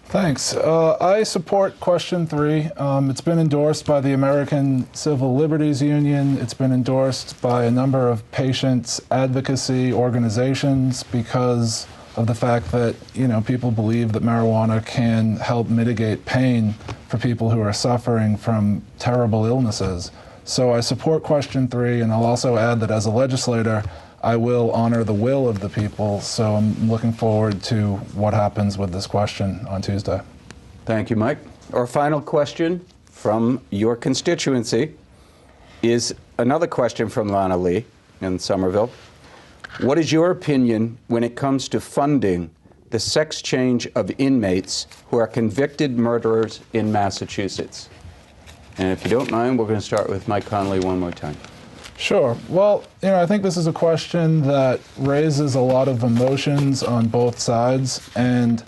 Thanks. I support question 3. It's been endorsed by the American Civil Liberties Union. It's been endorsed by a number of patients' advocacy organizations because of the fact that people believe that marijuana can help mitigate pain for people who are suffering from terrible illnesses. So I support question 3, and I'll also add that as a legislator, I will honor the will of the people. So I'm looking forward to what happens with this question on Tuesday. Thank you, Mike. Our final question from your constituency is another question from Lana Lee in Somerville. What is your opinion when it comes to funding the sex change of inmates who are convicted murderers in Massachusetts? And if you don't mind, we're going to start with Mike Connolly one more time. Sure. Well, I think this is a question that raises a lot of emotions on both sides. And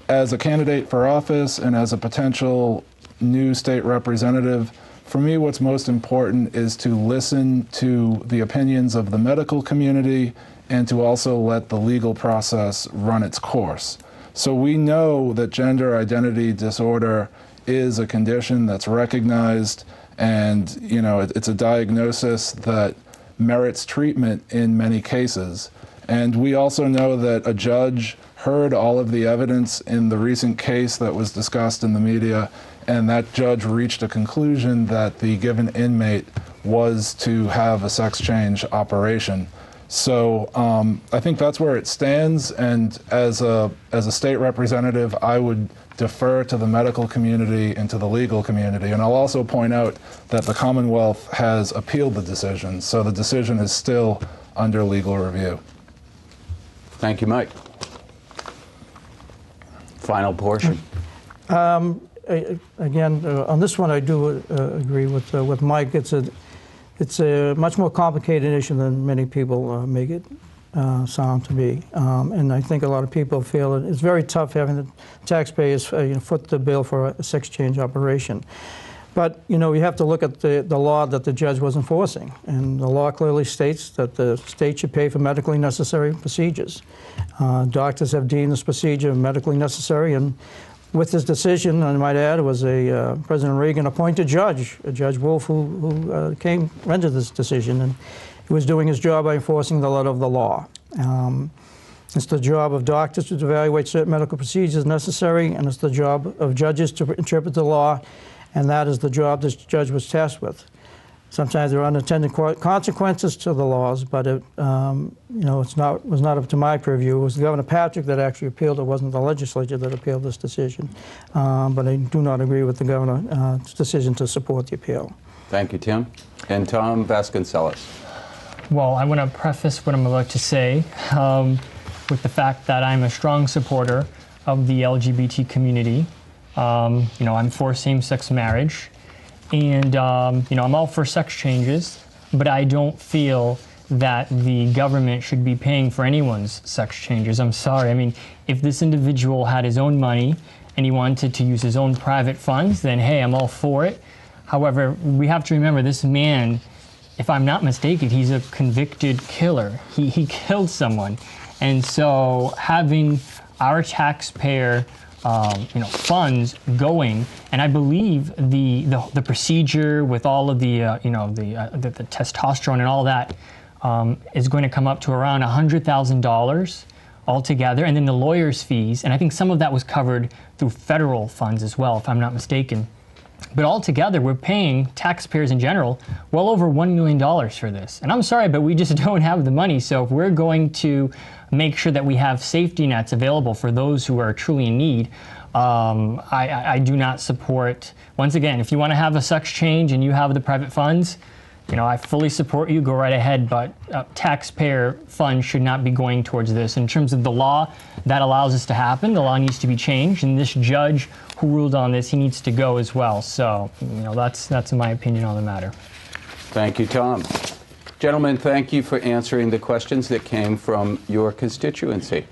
as a candidate for office and as a potential new state representative, for me, what's most important is to listen to the opinions of the medical community and to also let the legal process run its course. So we know that gender identity disorder is a condition that's recognized, and it's a diagnosis that merits treatment in many cases. And we also know that a judge heard all of the evidence in the recent case that was discussed in the media, and that judge reached a conclusion that the given inmate was to have a sex change operation. So I think that's where it stands, and as a state representative, I would defer to the medical community and to the legal community. And I'll also point out that the Commonwealth has appealed the decision, so the decision is still under legal review. Thank you, Mike. Final portion. Again, on this one, I do agree with Mike. It's a much more complicated issue than many people make it sound to be. And I think a lot of people feel it's very tough having the taxpayers foot the bill for a sex change operation. But you have to look at the law that the judge was enforcing. And the law clearly states that the state should pay for medically necessary procedures. Doctors have deemed this procedure medically necessary, and with this decision, I might add, it was a President Reagan appointed judge, Judge Wolf, who rendered this decision, and he was doing his job by enforcing the letter of the law. It's the job of doctors to evaluate certain medical procedures necessary, and it's the job of judges to interpret the law, and that is the job this judge was tasked with. Sometimes there are unintended consequences to the laws, but it was not up to my purview. It was Governor Patrick that actually appealed. It wasn't the legislature that appealed this decision. But I do not agree with the governor's decision to support the appeal. Thank you, Tim. And Tom Vacenceles. Well, I want to preface what I'm about to say with the fact that I'm a strong supporter of the LGBT community. I'm for same-sex marriage. And, I'm all for sex changes, but I don't feel that the government should be paying for anyone's sex changes. I'm sorry. I mean, if this individual had his own money and he wanted to use his own private funds, then hey, I'm all for it. However, we have to remember this man, if I'm not mistaken, he's a convicted killer. He killed someone. And so having our taxpayer funds going, and I believe the procedure with all of the testosterone and all that is going to come up to around $100,000 altogether, and then the lawyer's fees, and I think some of that was covered through federal funds as well, if I'm not mistaken. But altogether, we're paying taxpayers in general well over $1 million for this. And I'm sorry, but we just don't have the money. So if we're going to make sure that we have safety nets available for those who are truly in need, I do not support. Once again, if you want to have a sex change and you have the private funds, I fully support you, go right ahead, but taxpayer funds should not be going towards this. In terms of the law that allows this to happen, the law needs to be changed, and this judge who ruled on this, he needs to go as well. So, that's my opinion on the matter. Thank you, Tom. Gentlemen, thank you for answering the questions that came from your constituency.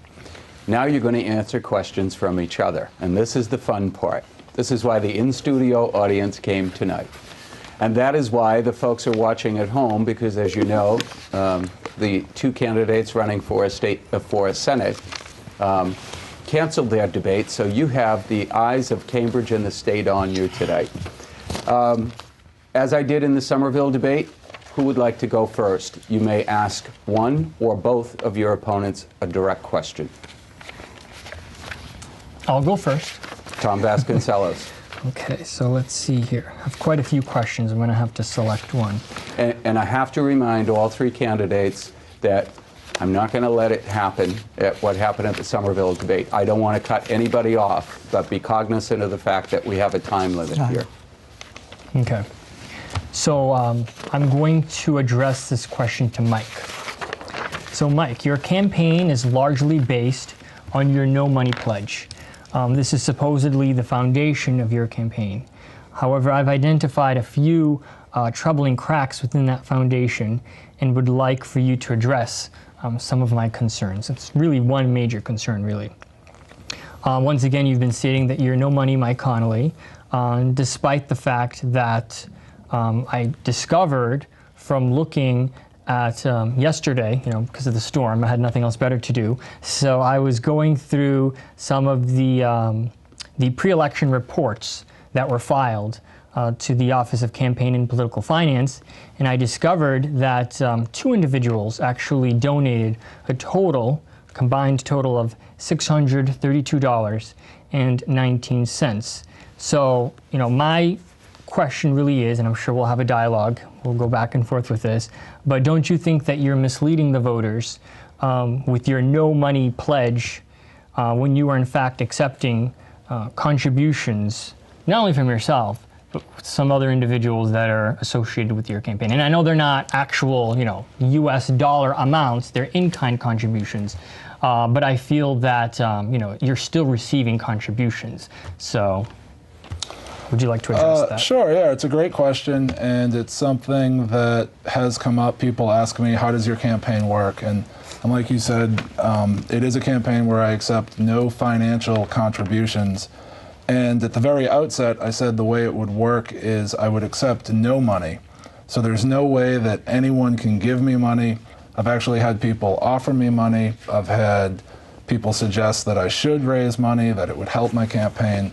Now you're going to answer questions from each other, and this is the fun part. This is why the in-studio audience came tonight. And that is why the folks are watching at home, because as you know, the two candidates running for a Senate canceled their debate, so you have the eyes of Cambridge and the state on you today. As I did in the Somerville debate, who would like to go first? You may ask one or both of your opponents a direct question. I'll go first. Tom Vacenceles. Okay, so let's see here. I have quite a few questions. I'm going to have to select one. And I have to remind all three candidates that I'm not going to let it happen at what happened at the Somerville debate. I don't want to cut anybody off, but be cognizant of the fact that we have a time limit here. Okay. So I'm going to address this question to Mike. So Mike, your campaign is largely based on your no money pledge. This is supposedly the foundation of your campaign. However, I've identified a few troubling cracks within that foundation and would like for you to address some of my concerns. It's really one major concern, really. Once again, you've been stating that you're no money Mike Connolly, despite the fact that I discovered from looking at yesterday, because of the storm, I had nothing else better to do. So I was going through some of the pre-election reports that were filed to the Office of Campaign and Political Finance, and I discovered that 2 individuals actually donated a combined total of $632.19. So, my question really is, and I'm sure we'll have a dialogue, we'll go back and forth with this, but don't you think that you're misleading the voters with your no money pledge when you are in fact accepting contributions, not only from yourself, but some other individuals that are associated with your campaign? And I know they're not actual, US dollar amounts, they're in-kind contributions, but I feel that, you're still receiving contributions. So would you like to address that? Sure, yeah, it's a great question, and it's something that has come up. People ask me, how does your campaign work? And like you said, it is a campaign where I accept no financial contributions. And at the very outset, I said the way it would work is I would accept no money. So there's no way that anyone can give me money. I've actually had people offer me money. I've had people suggest that I should raise money, that it would help my campaign.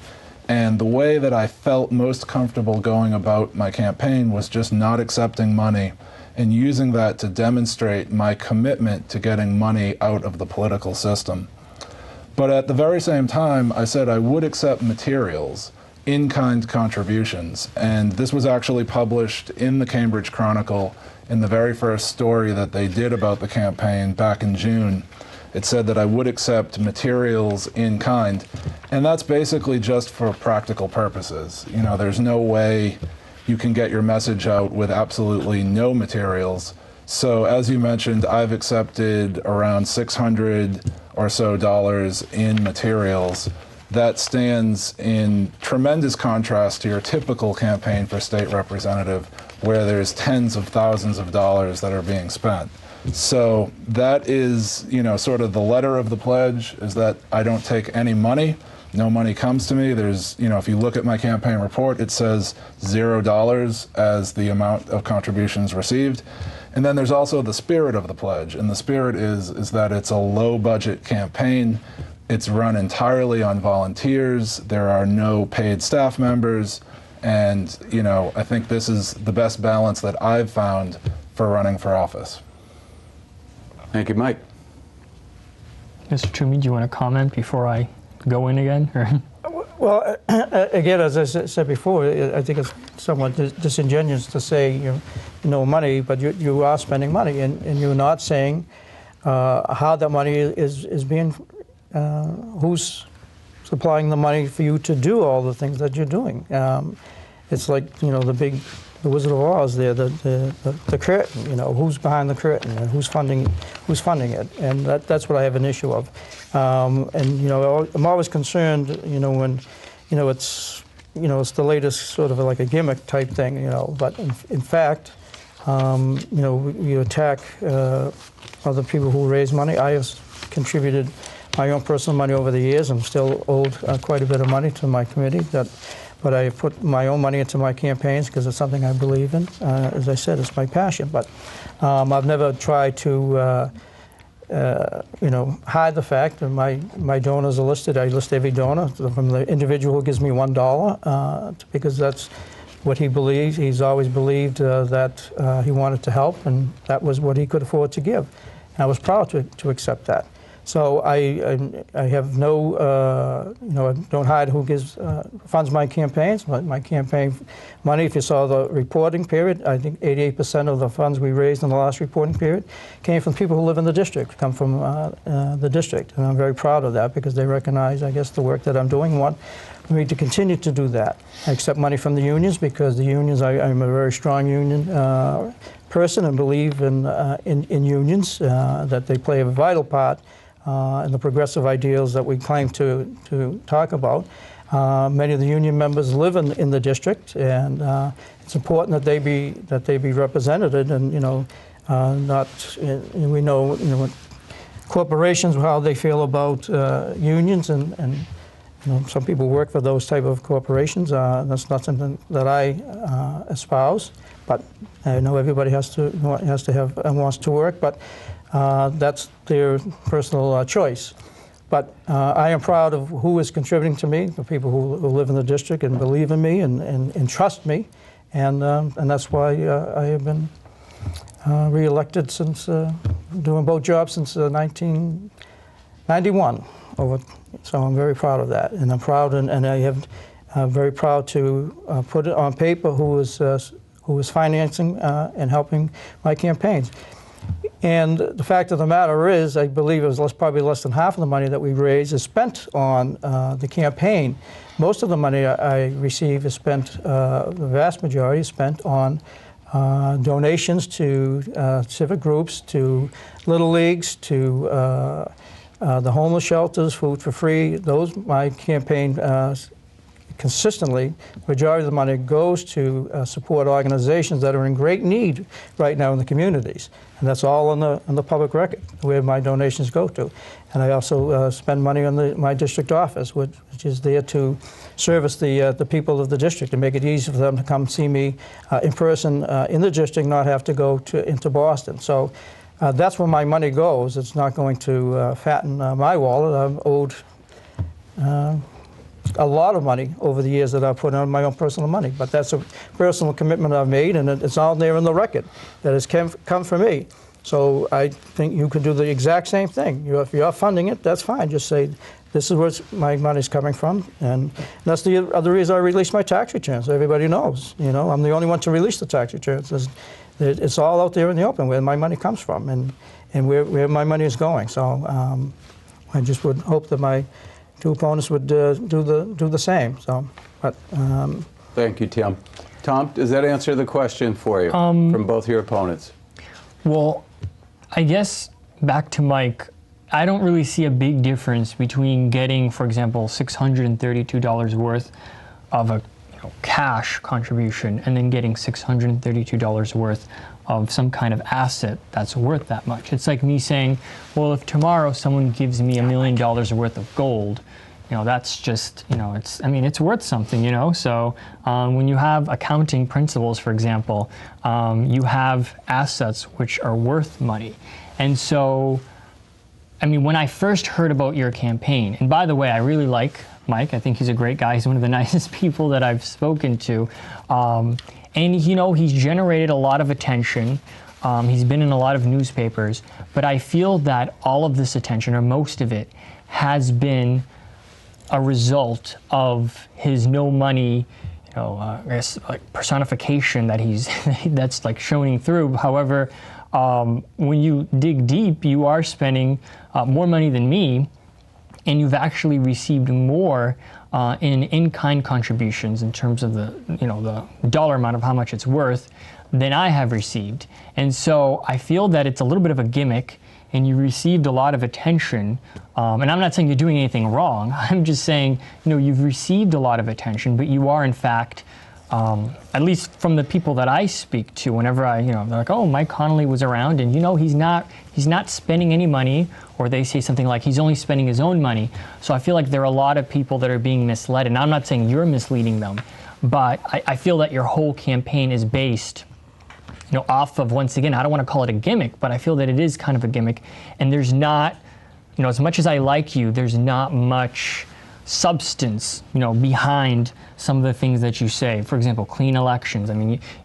And the way that I felt most comfortable going about my campaign was just not accepting money and using that to demonstrate my commitment to getting money out of the political system. But at the very same time, I said I would accept materials, in-kind contributions. And this was actually published in the Cambridge Chronicle in the very first story that they did about the campaign back in June. It said that I would accept materials in kind. And that's basically just for practical purposes. There's no way you can get your message out with absolutely no materials. So as you mentioned, I've accepted around $600 or so in materials. That stands in tremendous contrast to your typical campaign for state representative, where there's tens of thousands of dollars that are being spent. So that is, sort of the letter of the pledge, is that I don't take any money. No money comes to me. There's, if you look at my campaign report, it says $0 as the amount of contributions received. And then there's also the spirit of the pledge. And the spirit is that it's a low-budget campaign. It's run entirely on volunteers. There are no paid staff members. And, I think this is the best balance that I've found for running for office. Thank you, Mike. Mr. Toomey, do you want to comment before I go in again? Well, again, as I said before, I think it's somewhat disingenuous to say no money, but you are spending money, and you're not saying how that money is being, who's supplying the money for you to do all the things that you're doing. It's like, the Wizard of Oz there, the curtain, who's behind the curtain and who's funding it, and that's what I have an issue of. And I'm always concerned, when it's the latest sort of like a gimmick type thing, but in fact, you attack other people who raise money. I have contributed my own personal money over the years. I'm still owed quite a bit of money to my committee, but I put my own money into my campaigns because it's something I believe in. As I said, it's my passion. But I've never tried to, hide the fact that my donors are listed. I list every donor, from the individual who gives me $1, because that's what he believes. He's always believed that he wanted to help, and that was what he could afford to give. And I was proud to accept that. So I have no, I don't hide who funds my campaigns. My campaign money, if you saw the reporting period, I think 88% of the funds we raised in the last reporting period came from people who live in the district, come from the district. And I'm very proud of that because they recognize, I guess, the work that I'm doing. Want me to continue to do that. I accept money from the unions because the unions, I'm a very strong union person and believe in unions, that they play a vital part in the progressive ideals that we claim to talk about. Many of the union members live in the district, and it's important that they be represented. And we know corporations, how they feel about unions, and some people work for those type of corporations. That's not something that I espouse, but I know everybody has to have and wants to work, but that's their personal choice. But I am proud of who is contributing to me, the people who live in the district and believe in me and trust me, and that's why I have been re-elected since doing both jobs since 1991. So I'm very proud of that, and I'm proud, and I have very proud to put it on paper who was financing and helping my campaigns. And the fact of the matter is, I believe it was probably less than half of the money that we raised is spent on the campaign. Most of the money I receive is spent, the vast majority is spent on donations to civic groups, to little leagues, to the homeless shelters, Food for Free. Those, my campaign consistently, majority of the money goes to support organizations that are in great need right now in the communities. And that's all on the public record, where my donations go to. And I also spend money on my district office, which is there to service the people of the district and make it easy for them to come see me in person in the district, not have to go into Boston. So that's where my money goes. It's not going to fatten my wallet. I'm owed a lot of money over the years that I've put on my own personal money, but that's a personal commitment I've made, and it's all there in the record that has come from me. So I think you could do the exact same thing. If you're funding it, that's fine. Just say, this is where my money's coming from, and that's the other reason I released my tax returns. So everybody knows, I'm the only one to release the tax returns. It's all out there in the open where my money comes from and where my money is going. So I just would hope that my two opponents would do the same. So, but thank you, Tim. Tom, does that answer the question for you from both your opponents? Well, I guess back to Mike, I don't really see a big difference between getting, for example, $632 worth of a cash contribution and then getting $632 worth of some kind of asset that's worth that much. It's like me saying, well, if tomorrow someone gives me $1 million worth of gold, that's just, it's worth something, So when you have accounting principles, for example, you have assets which are worth money. And so, when I first heard about your campaign, and by the way, I really like Mike. I think he's a great guy. He's one of the nicest people that I've spoken to. And he's generated a lot of attention. He's been in a lot of newspapers, but I feel that all of this attention, or most of it, has been a result of his no money, I guess, like personification that that's like showing through. However, when you dig deep, you are spending more money than me, and you've actually received more in-kind contributions in terms of the dollar amount of how much it's worth than I have received. And so I feel that it's a little bit of a gimmick, and you received a lot of attention. And I'm not saying you're doing anything wrong. I'm just saying, you've received a lot of attention, but you are in fact, at least from the people that I speak to, whenever they're like, oh, Mike Connolly was around, and he's not spending any money, or they say something like he's only spending his own money. So I feel like there are a lot of people that are being misled, and I'm not saying you're misleading them, but I feel that your whole campaign is based off of, once again, I don't want to call it a gimmick, but I feel that it is kind of a gimmick, and there's not, as much as I like you, there's not much substance, behind some of the things that you say. For example, clean elections.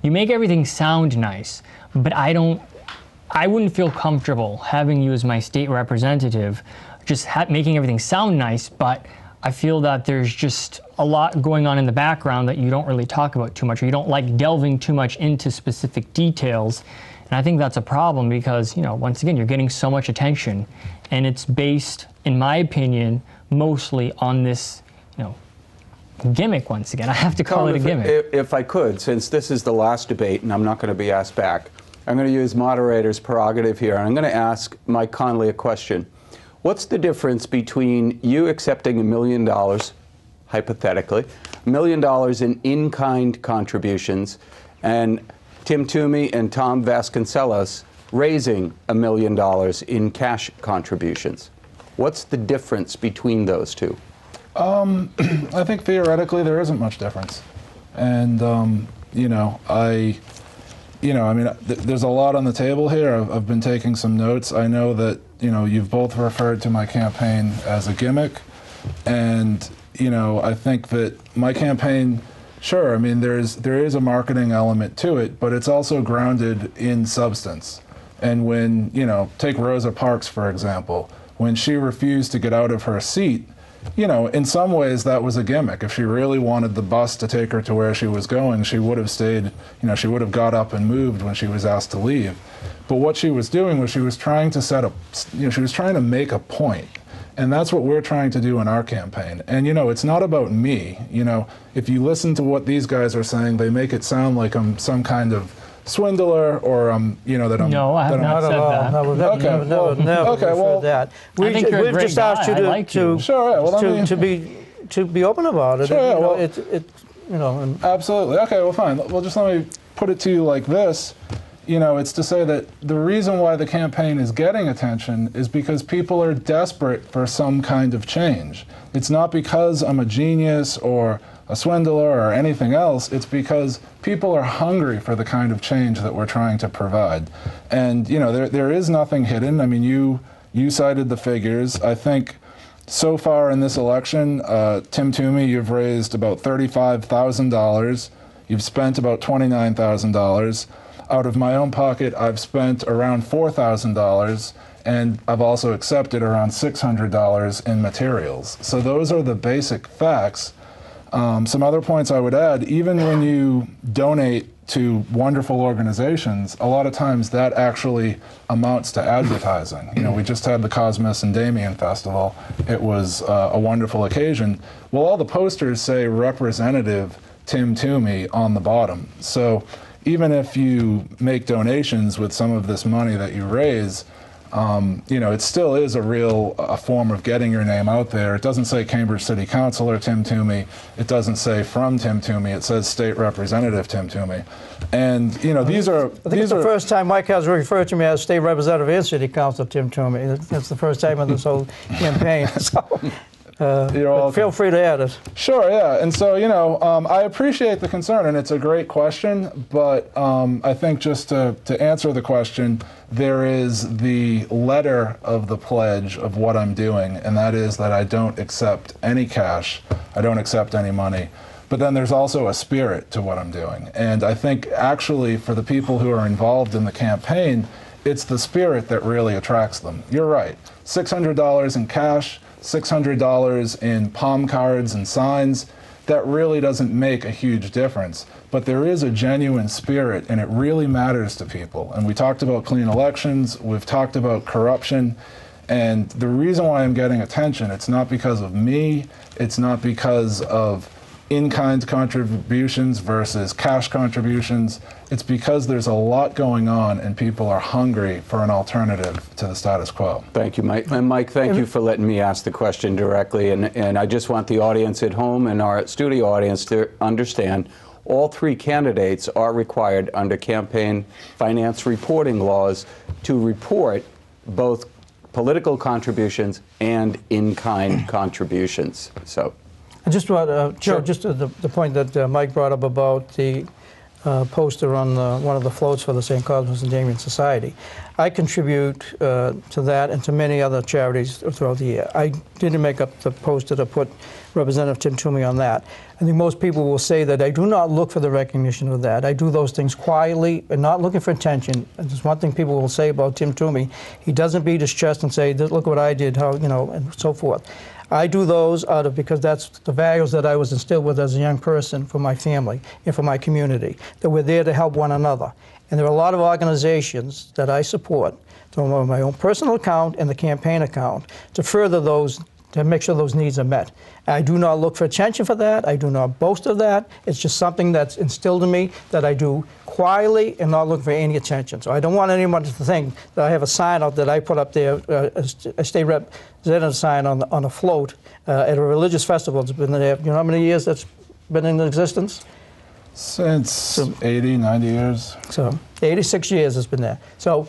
You make everything sound nice, but I wouldn't feel comfortable having you as my state representative, just making everything sound nice, but I feel that there's just a lot going on in the background that you don't really talk about too much, or you don't like delving too much into specific details. And I think that's a problem because, once again, you're getting so much attention, and it's based, in my opinion, mostly on this, gimmick. Once again, I have to call it a gimmick. If I could, since this is the last debate and I'm not going to be asked back, I'm going to use moderator's prerogative here, and I'm going to ask Mike Connolly a question. What's the difference between you accepting $1 million, hypothetically, $1 million in in-kind contributions, and Tim Toomey and Tom Vacenceles raising $1 million in cash contributions. What's the difference between those two? I think theoretically there isn't much difference. And, you know, I mean, there's a lot on the table here. I've been taking some notes. I know that, you know, you've both referred to my campaign as a gimmick. And, you know, I think that my campaign, sure, I mean, there is a marketing element to it, but it's also grounded in substance. And when, you know, take Rosa Parks, for example, when she refused to get out of her seat, you know, in some ways that was a gimmick. If she really wanted the bus to take her to where she was going, she would have stayed, you know, she would have got up and moved when she was asked to leave. But what she was doing was she was trying to set up, you know, she was trying to make a point. And that's what we're trying to do in our campaign. And, you know, it's not about me. You know, if you listen to what these guys are saying, they make it sound like I'm some kind of swindler, or you know, that I'm. No, I have not said that. No, we've never referred that. I think you're a great just asked you guy. I like you. Sure, yeah, well, to be open about it. Sure, yeah, well, you know. Absolutely. Okay, well, fine. Well, just let me put it to you like this. You know, it's to say that the reason why the campaign is getting attention is because people are desperate for some kind of change. It's not because I'm a genius or a swindler or anything else. It's because people are hungry for the kind of change that we're trying to provide. And, you know, there is nothing hidden. I mean, you cited the figures. I think so far in this election, Tim Toomey, you've raised about $35,000. You've spent about $29,000. Out of my own pocket, I've spent around $4,000, and I've also accepted around $600 in materials. So those are the basic facts. Some other points I would add, even when you donate to wonderful organizations, a lot of times that actually amounts to advertising. You know, we just had the Cosmos and Damien Festival. It was a wonderful occasion. Well, all the posters say Representative Tim Toomey on the bottom. So even if you make donations with some of this money that you raise, you know, it still is a form of getting your name out there. It doesn't say Cambridge City Councilor Tim Toomey. It doesn't say from Tim Toomey. It says State Representative Tim Toomey. And, you know, these are... I think it's the first time Mike has referred to me as State Representative and City Councilor Tim Toomey. That's the first time in this whole campaign. So, feel free to add it. Sure, yeah. And so, you know, I appreciate the concern, and it's a great question, but I think just to answer the question, there is the letter of the pledge of what I'm doing, and that is that I don't accept any cash, I don't accept any money. But then there's also a spirit to what I'm doing. And I think actually for the people who are involved in the campaign, it's the spirit that really attracts them. You're right, $600 in cash, $600 in palm cards and signs, that really doesn't make a huge difference. But there is a genuine spirit, and it really matters to people. And we talked about clean elections, we've talked about corruption, and the reason why I'm getting attention, it's not because of me, it's not because of in-kind contributions versus cash contributions. It's because there's a lot going on and people are hungry for an alternative to the status quo. Thank you, Mike. And Mike, thank you for letting me ask the question directly. And I just want the audience at home and our studio audience to understand all three candidates are required under campaign finance reporting laws to report both political contributions and in-kind contributions. So. I just want, Joe, Sure. just the point that Mike brought up about the poster on one of the floats for the St. Cosmos and Damien Society. I contribute to that and to many other charities throughout the year. I didn't make up the poster to put Representative Tim Toomey on that. I think most people will say that I do not look for the recognition of that. I do those things quietly and not looking for attention. And there's one thing people will say about Tim Toomey. He doesn't beat his chest and say, look what I did, how, you know, and so forth. I do those because that's the values that I was instilled with as a young person for my family and for my community, that we're there to help one another. And there are a lot of organizations that I support, from my own personal account and the campaign account, to further those to make sure those needs are met. I do not look for attention for that. I do not boast of that. It's just something that's instilled in me that I do quietly and not looking for any attention. So I don't want anyone to think that I have a sign out that I put up there, a state representative sign on a float at a religious festival. It's been there. You know how many years that's been in existence? Since 80, 90 years. So 86 years it's been there. So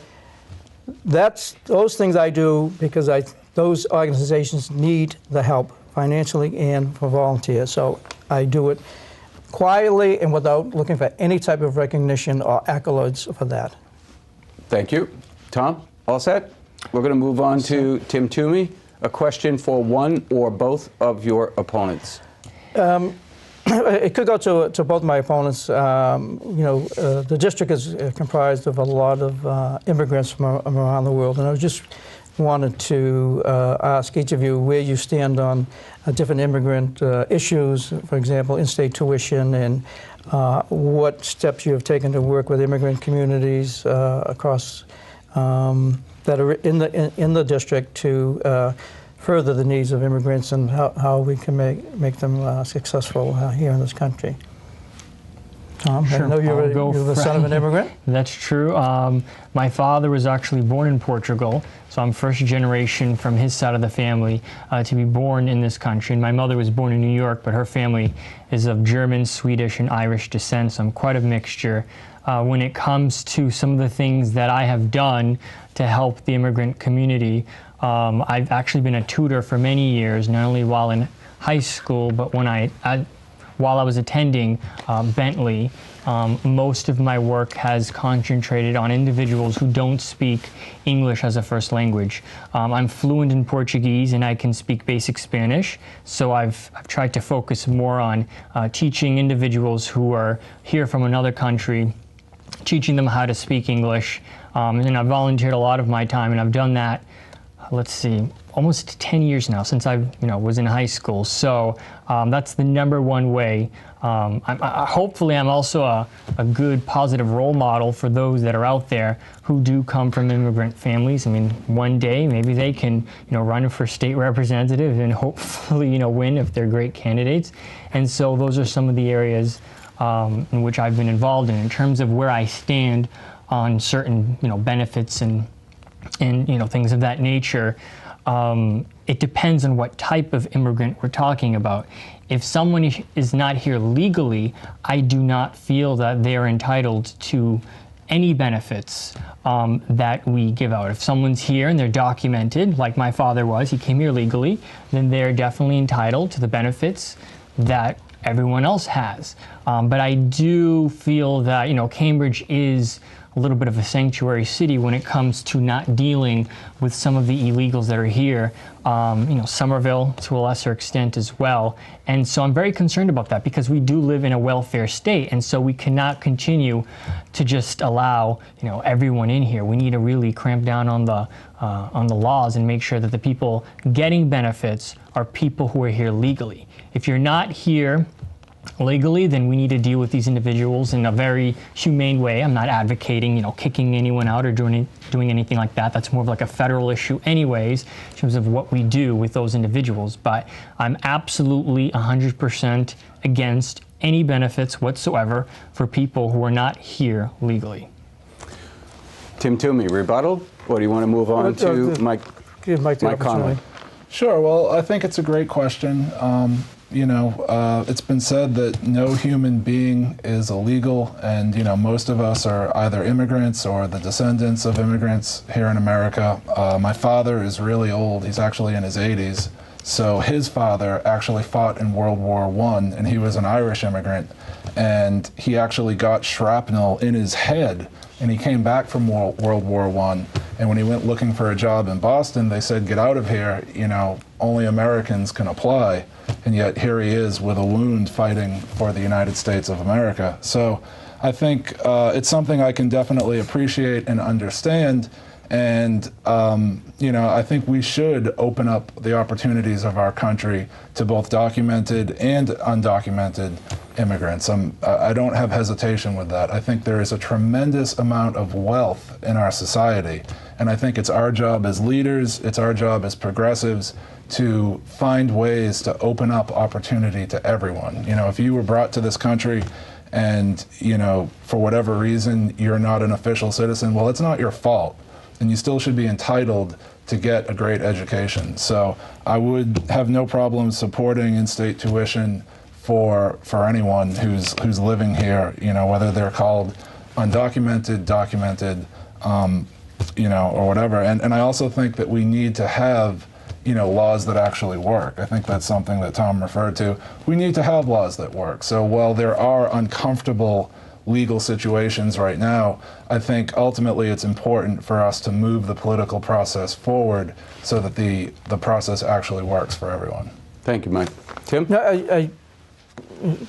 those things I do because those organizations need the help financially and for volunteers. So I do it quietly and without looking for any type of recognition or accolades for that. Thank you. Tom, all set? We're going to move on to Tim Toomey. A question for one or both of your opponents. It could go to both my opponents. The district is comprised of a lot of immigrants from around the world, and I just wanted to ask each of you where you stand on different immigrant issues, for example, in-state tuition, and what steps you have taken to work with immigrant communities across that are in the district to further the needs of immigrants and how we can make them successful here in this country. Tom, Sure. I know you're the son of an immigrant. That's true. My father was actually born in Portugal, so I'm first generation from his side of the family to be born in this country. And my mother was born in New York, but her family is of German, Swedish, and Irish descent, so I'm quite a mixture. When it comes to some of the things that I have done to help the immigrant community, I've actually been a tutor for many years, not only while in high school, but while I was attending Bentley. Most of my work has concentrated on individuals who don't speak English as a first language. I'm fluent in Portuguese and I can speak basic Spanish, so I've tried to focus more on teaching individuals who are here from another country, teaching them how to speak English. And I've volunteered a lot of my time, and I've done that, let's see, almost 10 years now since I was in high school. So that's the #1 way. Hopefully I'm also a good positive role model for those that are out there who do come from immigrant families. I mean, one day maybe they can run for state representative and hopefully win if they're great candidates. And so those are some of the areas in which I've been involved in terms of where I stand on certain benefits and things of that nature. It depends on what type of immigrant we're talking about. If someone is not here legally, I do not feel that they're entitled to any benefits that we give out. If someone's here and they're documented, like my father was, he came here legally, then they're definitely entitled to the benefits that everyone else has. But I do feel that Cambridge is a little bit of a sanctuary city when it comes to not dealing with some of the illegals that are here. Somerville to a lesser extent as well. And so I'm very concerned about that because we do live in a welfare state, and so we cannot continue to just allow everyone in here. We need to really cramp down on the laws and make sure that the people getting benefits are people who are here legally. If you're not here legally, then we need to deal with these individuals in a very humane way. I'm not advocating, kicking anyone out or doing anything like that. That's more of like a federal issue anyways, in terms of what we do with those individuals. But I'm absolutely 100% against any benefits whatsoever for people who are not here legally. Tim Toomey, rebuttal? Or do you want to move on to Mike Connolly? Sure. Well, I think it's a great question. It's been said that no human being is illegal, and most of us are either immigrants or the descendants of immigrants here in America. My father is really old. He's actually in his 80s. So his father actually fought in World War I, and he was an Irish immigrant, and he actually got shrapnel in his head, and he came back from World War I, and when he went looking for a job in Boston, they said, get out of here, only Americans can apply. And yet here he is with a wound fighting for the United States of America. So I think it's something I can definitely appreciate and understand. And, I think we should open up the opportunities of our country to both documented and undocumented immigrants. I don't have hesitation with that. I think there is a tremendous amount of wealth in our society. And I think it's our job as leaders, it's our job as progressives to find ways to open up opportunity to everyone. You know, if you were brought to this country and, you know, for whatever reason you're not an official citizen, well, it's not your fault, and you still should be entitled to get a great education. So I would have no problem supporting in-state tuition for anyone who's living here, you know, whether they're called undocumented, documented, you know, or whatever. And I also think that we need to have, you know, laws that actually work. I think that's something that Tom referred to. We need to have laws that work. So while there are uncomfortable legal situations right now, I think ultimately it's important for us to move the political process forward so that the process actually works for everyone. Thank you, Mike. Tim? No, I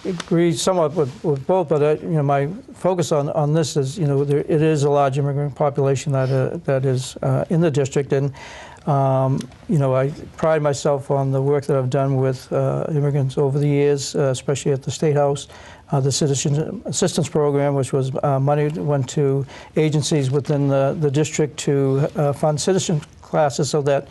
agree somewhat with both, but you know, my focus on this is, you know, it is a large immigrant population that is in the district, and you know, I pride myself on the work that I've done with immigrants over the years, especially at the State House. The Citizen Assistance Program, which was money that went to agencies within the district to fund citizen classes so that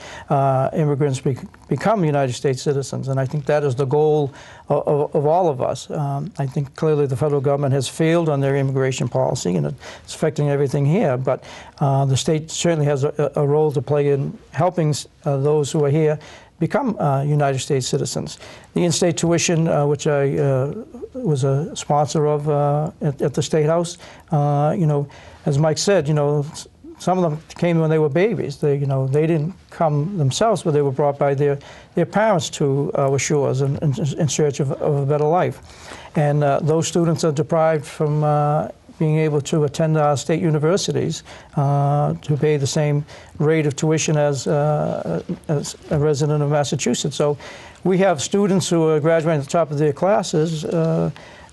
immigrants become United States citizens. And I think that is the goal of all of us. I think clearly the federal government has failed on their immigration policy, and it's affecting everything here. But the state certainly has a role to play in helping those who are here become United States citizens. The in-state tuition, which I was a sponsor of at the State House, you know, as Mike said, you know, some of them came when they were babies. They, you know, they didn't come themselves, but they were brought by their parents to our shores in search of a better life. And those students are deprived from being able to attend our state universities to pay the same rate of tuition as a resident of Massachusetts. So we have students who are graduating at the top of their classes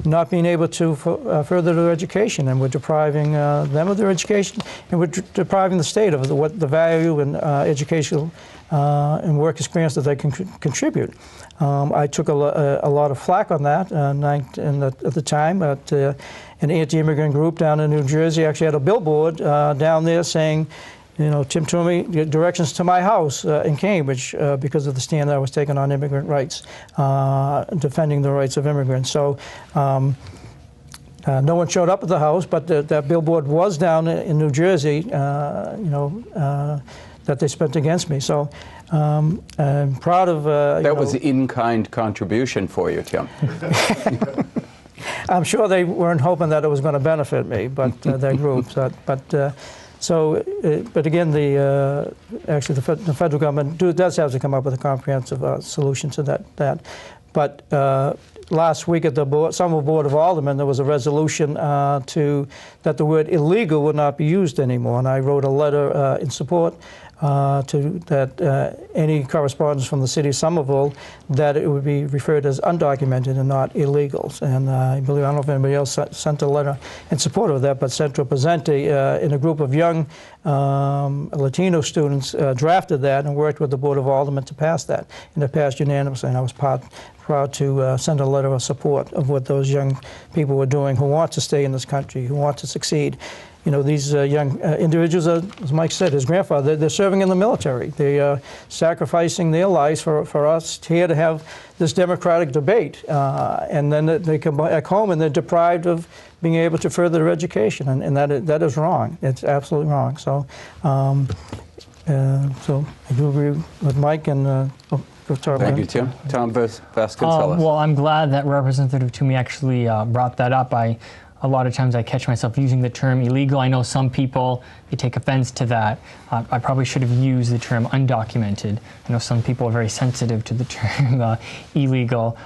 not being able to further their education, and we're depriving them of their education, and we're depriving the state of what the value and educational and work experience that they can contribute. I took a lot of flack on that at the time. An anti-immigrant group down in New Jersey actually had a billboard down there saying, you know, Tim Toomey, directions to my house in Cambridge because of the stand that I was taking on immigrant rights, defending the rights of immigrants. So no one showed up at the house, but that billboard was down in New Jersey, you know, that they spent against me. So I'm proud of... that was an in-kind contribution for you, Tim. I'm sure they weren't hoping that it was going to benefit me, but that group. But again, actually the federal government does have to come up with a comprehensive solution to that. But last week at the Summer Board of Aldermen, there was a resolution that the word illegal would not be used anymore, and I wrote a letter in support any correspondence from the city of Somerville that it would be referred as undocumented and not illegals. And I don't know if anybody else sent a letter in support of that, but Central Presente in a group of young Latino students drafted that and worked with the Board of Aldermen to pass that, and it passed unanimously. And I was proud to send a letter of support of what those young people were doing who want to stay in this country, who want to succeed. You know, these young individuals, as Mike said, his grandfather, they're serving in the military. They are sacrificing their lives for us here to have this democratic debate. And then they come back home and they're deprived of being able to further their education. And that is wrong. It's absolutely wrong. So, so I do agree with Mike and thank you, Tim. Tom Vacenceles. Well, I'm glad that Representative Toomey actually brought that up. A lot of times I catch myself using the term illegal. I know some people, they take offense to that. I probably should have used the term undocumented. I know some people are very sensitive to the term illegal.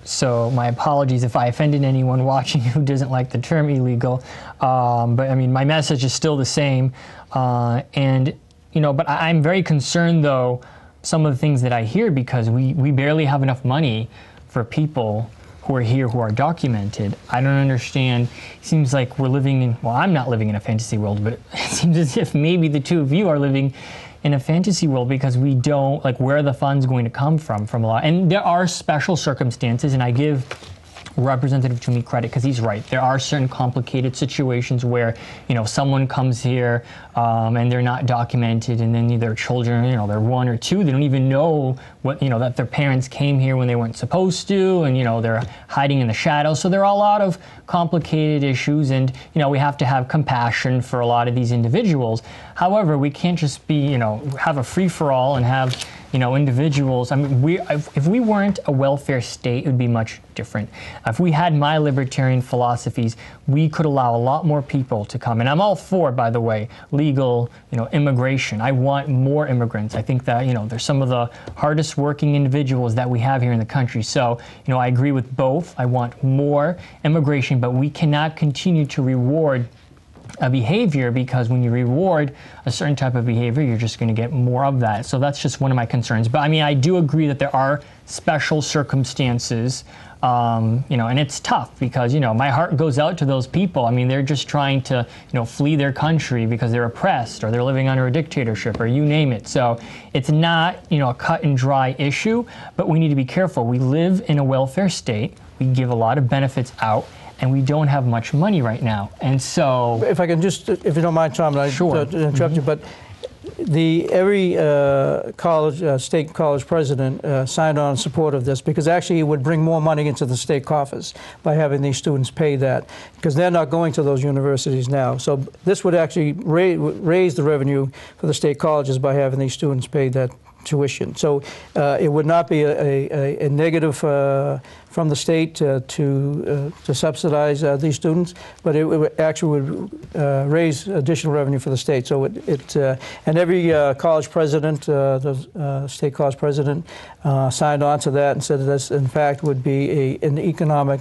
So my apologies if I offended anyone watching who doesn't like the term illegal. But I mean, my message is still the same. And, you know, but I'm very concerned though, some of the things that I hear, because we barely have enough money for people who are here, who are documented. I don't understand. It seems like we're living in, well, I'm not living in a fantasy world, but it seems as if maybe the two of you are living in a fantasy world, because we don't, like, where are the funds going to come from a lot? And there are special circumstances, and I give Representative Toomey credit, because he's right. There are certain complicated situations where, someone comes here and they're not documented, and then their children, they're 1 or 2, they don't even know what, that their parents came here when they weren't supposed to, and, they're hiding in the shadows. So there are a lot of complicated issues, and, we have to have compassion for a lot of these individuals. However, we can't just be, have a free-for-all and have, individuals. I mean, if we weren't a welfare state, it would be much different. If we had my libertarian philosophies, we could allow a lot more people to come. And I'm all for, by the way, legal, immigration. I want more immigrants. I think that, they're some of the hardest working individuals that we have here in the country. So, I agree with both. I want more immigration, but we cannot continue to reward a behavior, because when you reward a certain type of behavior, you're just going to get more of that. So that's just one of my concerns. But I mean, I do agree that there are special circumstances, and it's tough because, my heart goes out to those people. I mean, they're just trying to, flee their country because they're oppressed or they're living under a dictatorship or you name it. So it's not, a cut and dry issue, but we need to be careful. We live in a welfare state. We give a lot of benefits out, and we don't have much money right now. And so, if I can just, if you don't mind, Tom, and I Sure. interrupt you, but every state college president signed on in support of this, because actually it would bring more money into the state coffers by having these students pay that, because they're not going to those universities now. So this would actually raise the revenue for the state colleges by having these students pay that tuition. So it would not be a negative from the state to subsidize these students, but it would actually raise additional revenue for the state. So and every college president, the state college president, signed on to that and said that this, in fact, would be an economic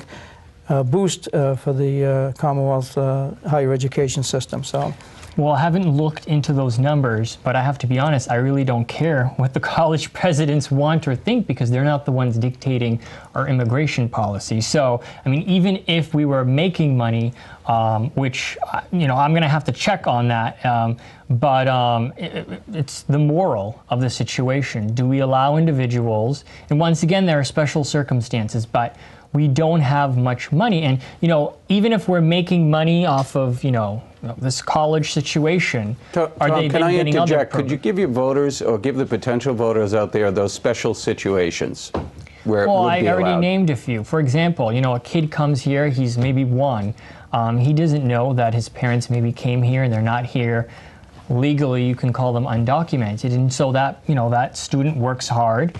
boost for the Commonwealth higher education system. So. Well, I haven't looked into those numbers, but I have to be honest, I really don't care what the college presidents want or think, because they're not the ones dictating our immigration policy. So, I mean, even if we were making money, which, I'm going to have to check on that, but it's the moral of the situation. Do we allow individuals, and once again, there are special circumstances, but we don't have much money. And, even if we're making money off of, this college situation, are they can I getting other interject? Could programs? you give your voters, or give the potential voters out there, those special situations where it Well, would I be already allowed? named a few. For example, a kid comes here, he's maybe 1. He doesn't know that his parents maybe came here and they're not here legally. You can call them undocumented. And so that, that student works hard.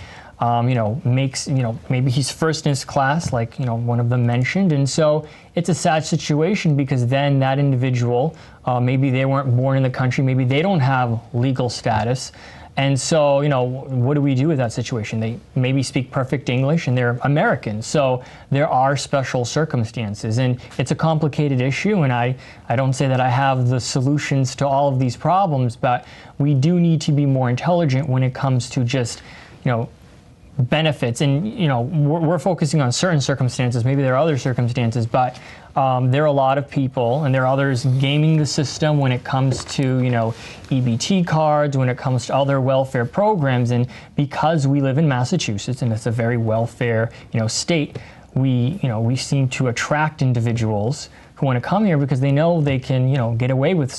Makes, maybe he's first in his class, like, one of them mentioned. And so it's a sad situation, because then that individual, maybe they weren't born in the country, maybe they don't have legal status. And so, what do we do with that situation? They maybe speak perfect English and they're American. So there are special circumstances, and it's a complicated issue. And I don't say that I have the solutions to all of these problems, but we do need to be more intelligent when it comes to just, benefits. And we're focusing on certain circumstances. Maybe there are other circumstances, but there are a lot of people, and there are others gaming the system when it comes to EBT cards, when it comes to other welfare programs. And because we live in Massachusetts, and it's a very welfare state, we seem to attract individuals who want to come here because they know they can get away with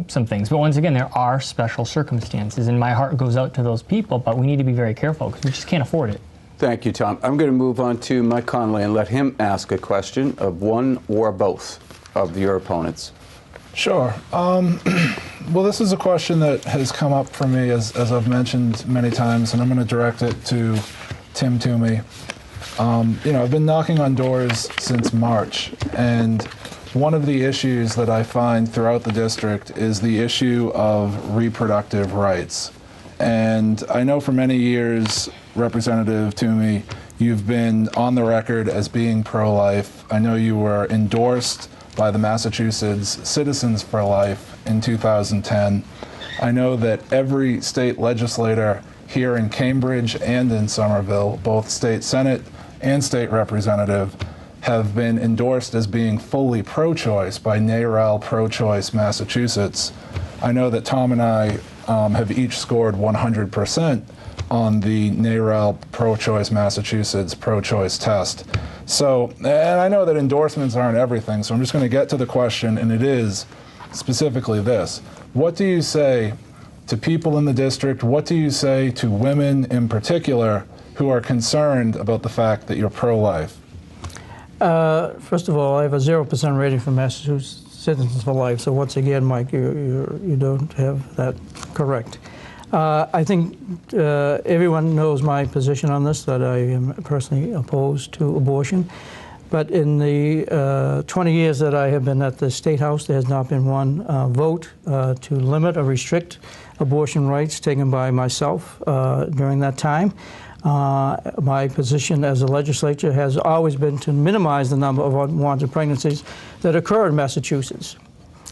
some things. But once again, there are special circumstances, and my heart goes out to those people, but we need to be very careful because we just can't afford it. Thank you, Tom. I'm going to move on to Mike Connolly and let him ask a question of one or both of your opponents. Sure. Well, this is a question that has come up for me, as I've mentioned many times, and I'm going to direct it to Tim Toomey. I've been knocking on doors since March, and one of the issues that I find throughout the district is the issue of reproductive rights. And I know for many years, Representative Toomey, you've been on the record as being pro-life. I know you were endorsed by the Massachusetts Citizens for Life in 2010. I know that every state legislator here in Cambridge and in Somerville, both state senate and state representative, have been endorsed as being fully pro-choice by NARAL Pro-Choice Massachusetts. I know that Tom and I have each scored 100% on the NARAL Pro-Choice Massachusetts pro-choice test. So, and I know that endorsements aren't everything, so I'm just going to get to the question, and it is specifically this. What do you say to people in the district? What do you say to women in particular who are concerned about the fact that you're pro-life? First of all, I have a 0% rating for Massachusetts Citizens for Life, so once again, Mike, you don't have that correct. I think everyone knows my position on this, that I am personally opposed to abortion. But in the 20 years that I have been at the State House, there has not been one vote to limit or restrict abortion rights taken by myself during that time. My position as a legislature has always been to minimize the number of unwanted pregnancies that occur in Massachusetts.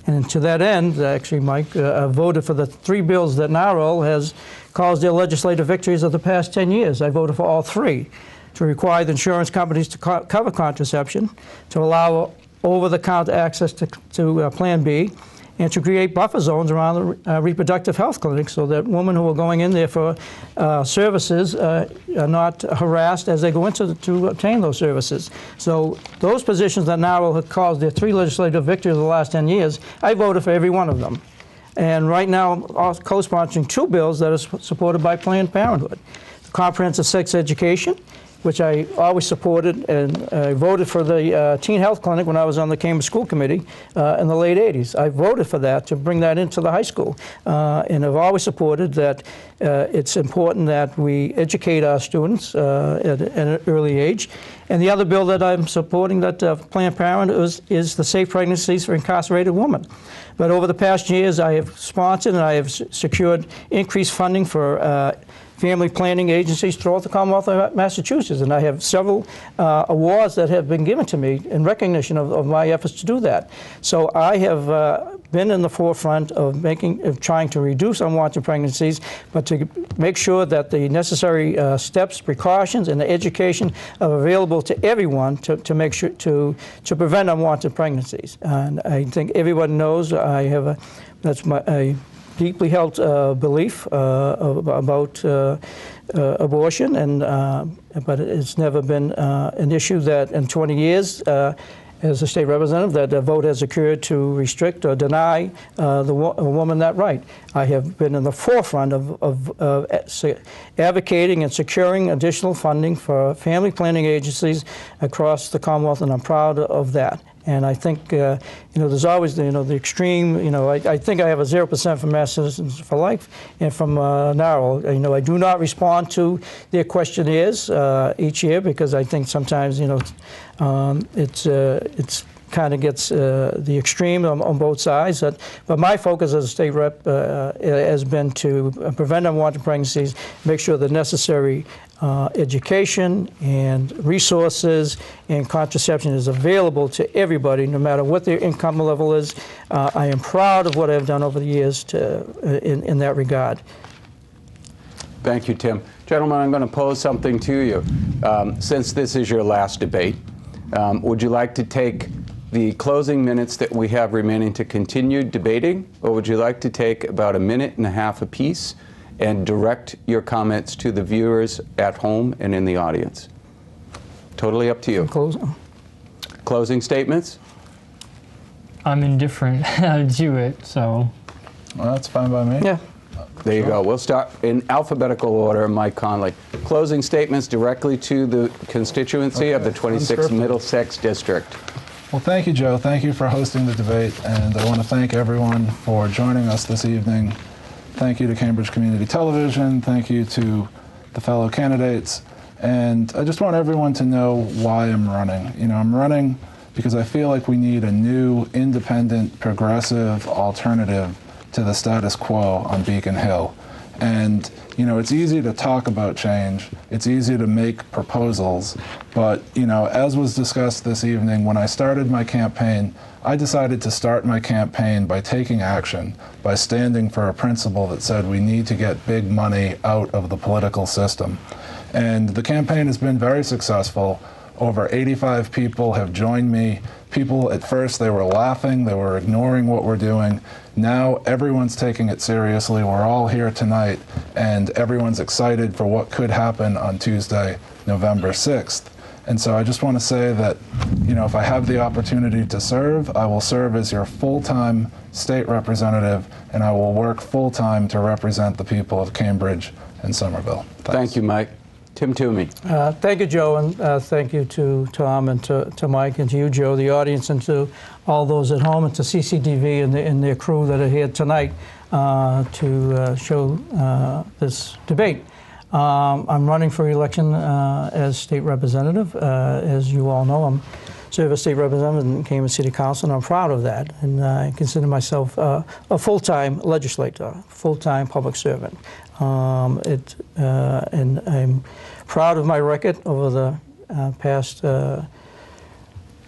And to that end, actually, Mike, voted for the 3 bills that NARAL has caused their legislative victories of the past 10 years. I voted for all 3. To require the insurance companies to cover contraception, to allow over-the-counter access to Plan B, and to create buffer zones around the reproductive health clinics so that women who are going in there for services are not harassed as they go into to obtain those services. So those positions that NARAL have caused their 3 legislative victories of the last 10 years, I voted for every one of them. And right now, I'm co-sponsoring 2 bills that are supported by Planned Parenthood. The comprehensive sex education, which I always supported, and I voted for the teen health clinic when I was on the Cambridge School Committee in the late 80s. I voted for that to bring that into the high school. And I've always supported that it's important that we educate our students at an early age. And the other bill that I'm supporting that Planned Parenthood is the safe pregnancies for incarcerated women. But over the past years, I have sponsored and I have secured increased funding for family planning agencies throughout the Commonwealth of Massachusetts, and I have several awards that have been given to me in recognition of my efforts to do that. So I have been in the forefront of trying to reduce unwanted pregnancies, but to make sure that the necessary steps, precautions, and the education are available to everyone to make sure to prevent unwanted pregnancies. And I think everyone knows I have that's my deeply held belief about abortion, and but it's never been an issue that in 20 years as a state representative that a vote has occurred to restrict or deny a woman that right. I have been in the forefront of advocating and securing additional funding for family planning agencies across the Commonwealth, and I'm proud of that. And I think, there's always, the extreme, I think I have a 0% from Mass Citizens for Life and from NARAL. I do not respond to their questionnaires each year because I think sometimes, it's kind of gets the extreme on both sides. But my focus as a state rep has been to prevent unwanted pregnancies, make sure the necessary education and resources and contraception is available to everybody, no matter what their income level is. I am proud of what I've done over the years in that regard. Thank you, Tim. Gentlemen, I'm going to pose something to you. Since this is your last debate, would you like to take the closing minutes that we have remaining to continue debating, or would you like to take about 1.5 minutes apiece and direct your comments to the viewers at home and in the audience? Totally up to you. Closing statements? I'm indifferent to it, so. Well, that's fine by me. Yeah. There you go. We'll start in alphabetical order. Mike Connolly. Closing statements directly to the constituency of the 26th Middlesex District. Well, thank you, Joe. Thank you for hosting the debate, and I want to thank everyone for joining us this evening. Thank you to Cambridge Community Television. Thank you to the fellow candidates. And I just want everyone to know why I'm running. I'm running because I feel like we need a new, independent, progressive alternative to the status quo on Beacon Hill. And, it's easy to talk about change. It's easy to make proposals. But, as was discussed this evening, when I started my campaign, I decided to start my campaign by taking action, by standing for a principle that said we need to get big money out of the political system. And the campaign has been very successful. Over 85 people have joined me. People, at first, they were laughing, they were ignoring what we're doing. Now everyone's taking it seriously. We're all here tonight, and everyone's excited for what could happen on Tuesday, November 6th. And so I just want to say that, if I have the opportunity to serve, I will serve as your full-time state representative, and I will work full-time to represent the people of Cambridge and Somerville. Thanks. Thank you, Mike. Tim Toomey. Thank you, Joe, and thank you to Tom and to Mike and to you, Joe, the audience, and to all those at home, and to CCTV and their crew that are here tonight to show this debate. I'm running for election as state representative. As you all know, I'm serve as state representative in Cambridge City Council, and I'm proud of that. And I consider myself a full-time legislator, full-time public servant. And I'm proud of my record over the past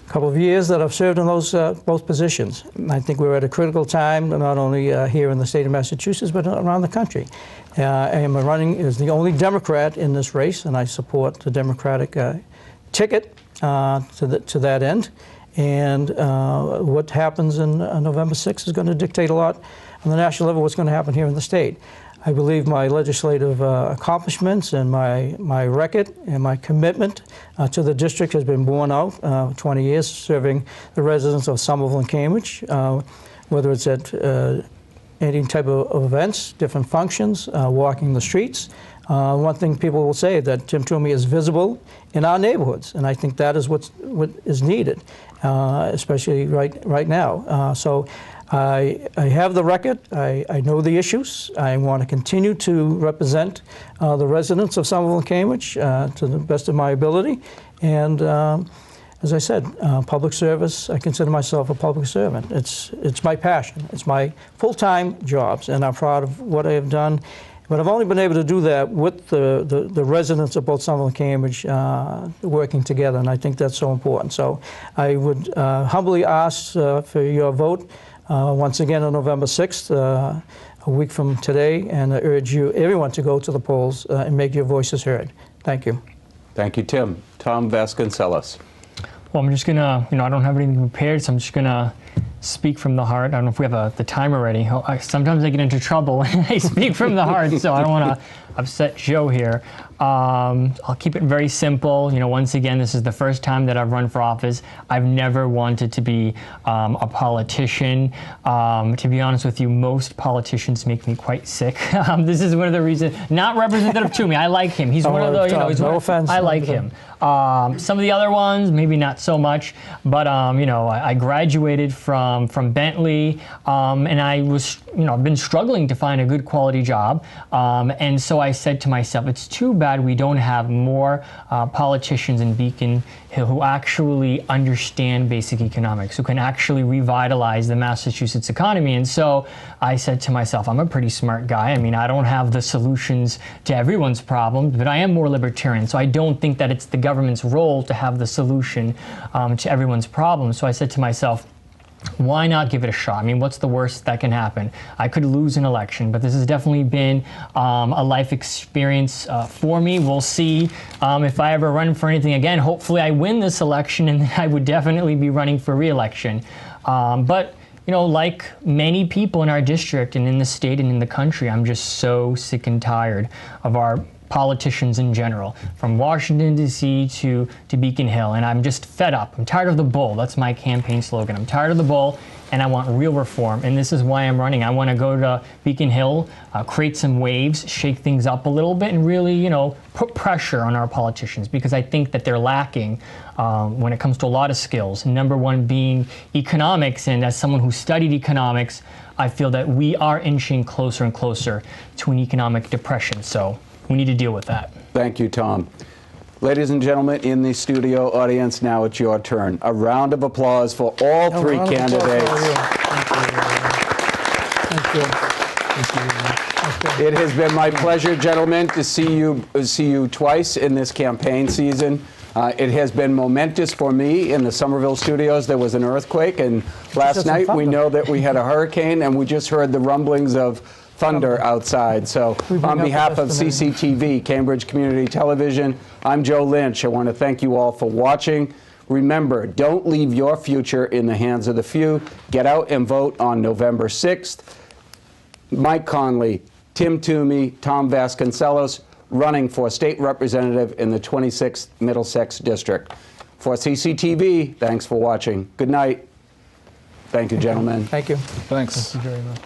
couple of years that I've served in those both positions. I think we're at a critical time, not only here in the state of Massachusetts, but around the country. I am running as the only Democrat in this race, and I support the Democratic ticket to that end. And what happens in November 6th is going to dictate a lot on the national level what's going to happen here in the state. I believe my legislative accomplishments and my record and my commitment to the district has been borne out. 20 years serving the residents of Somerville and Cambridge, whether it's at any type of events, different functions, walking the streets. One thing people will say that Tim Toomey is visible in our neighborhoods, and I think that is what is needed, especially right now. So I have the record. I know the issues. I want to continue to represent the residents of Somerville and Cambridge to the best of my ability. And as I said, public service, I consider myself a public servant. It's my passion. It's my full-time jobs, and I'm proud of what I have done. But I've only been able to do that with the residents of both Somerville and Cambridge working together, and I think that's so important. So I would humbly ask for your vote once again on November 6th, a week from today, and I urge everyone to go to the polls and make your voices heard. Thank you. Thank you, Tim. Tom Vacenceles. Well, I'm just gonna, I don't have anything prepared, so I'm just gonna speak from the heart. I don't know if we have the timer ready. Sometimes I get into trouble when I speak from the heart, so I don't want to upset Joe here. I'll keep it very simple. Once again, this is the first time that I've run for office. I've never wanted to be a politician. To be honest with you, most politicians make me quite sick. This is one of the reasons. Not Representative Toomey. I like him. He's one of the. No offense. I like him. Some of the other ones, maybe not so much. But I graduated from Bentley, and I was, I've been struggling to find a good quality job, and so I said to myself, it's too bad we don't have more politicians in Beacon Hill who actually understand basic economics, who can actually revitalize the Massachusetts economy. And so I said to myself, I'm a pretty smart guy. I mean, I don't have the solutions to everyone's problems, but I am more libertarian. So I don't think that it's the government's role to have the solution to everyone's problems. So I said to myself, why not give it a shot? I mean, what's the worst that can happen? I could lose an election, but this has definitely been a life experience for me. We'll see if I ever run for anything again. Hopefully I win this election, and I would definitely be running for re-election. But like many people in our district and in the state and in the country, I'm just so sick and tired of our politicians in general, from Washington, D.C. to Beacon Hill, and I'm just fed up. I'm tired of the bull. That's my campaign slogan. I'm tired of the bull, and I want real reform, and this is why I'm running. I want to go to Beacon Hill, create some waves, shake things up a little bit, and really, put pressure on our politicians, because I think that they're lacking when it comes to a lot of skills. Number one being economics, and as someone who studied economics, I feel that we are inching closer and closer to an economic depression. So we need to deal with that. Thank you, Tom. Ladies and gentlemen, in the studio audience, now it's your turn. A round of applause for all three candidates. Thank you. It has been my pleasure, gentlemen, to see you twice in this campaign season. It has been momentous for me in the Somerville studios. There was an earthquake, and last night we know that we had a hurricane, and we just heard the rumblings of thunder outside. So on behalf of CCTV, Cambridge Community Television, I'm Joe Lynch. I want to thank you all for watching. Remember, don't leave your future in the hands of the few. Get out and vote on November 6th. Mike Connolly, Tim Toomey, Tom Vacenceles, running for state representative in the 26th Middlesex District. For CCTV, thanks for watching. Good night. Thank you, gentlemen. Thank you. Thanks. Thank you very much.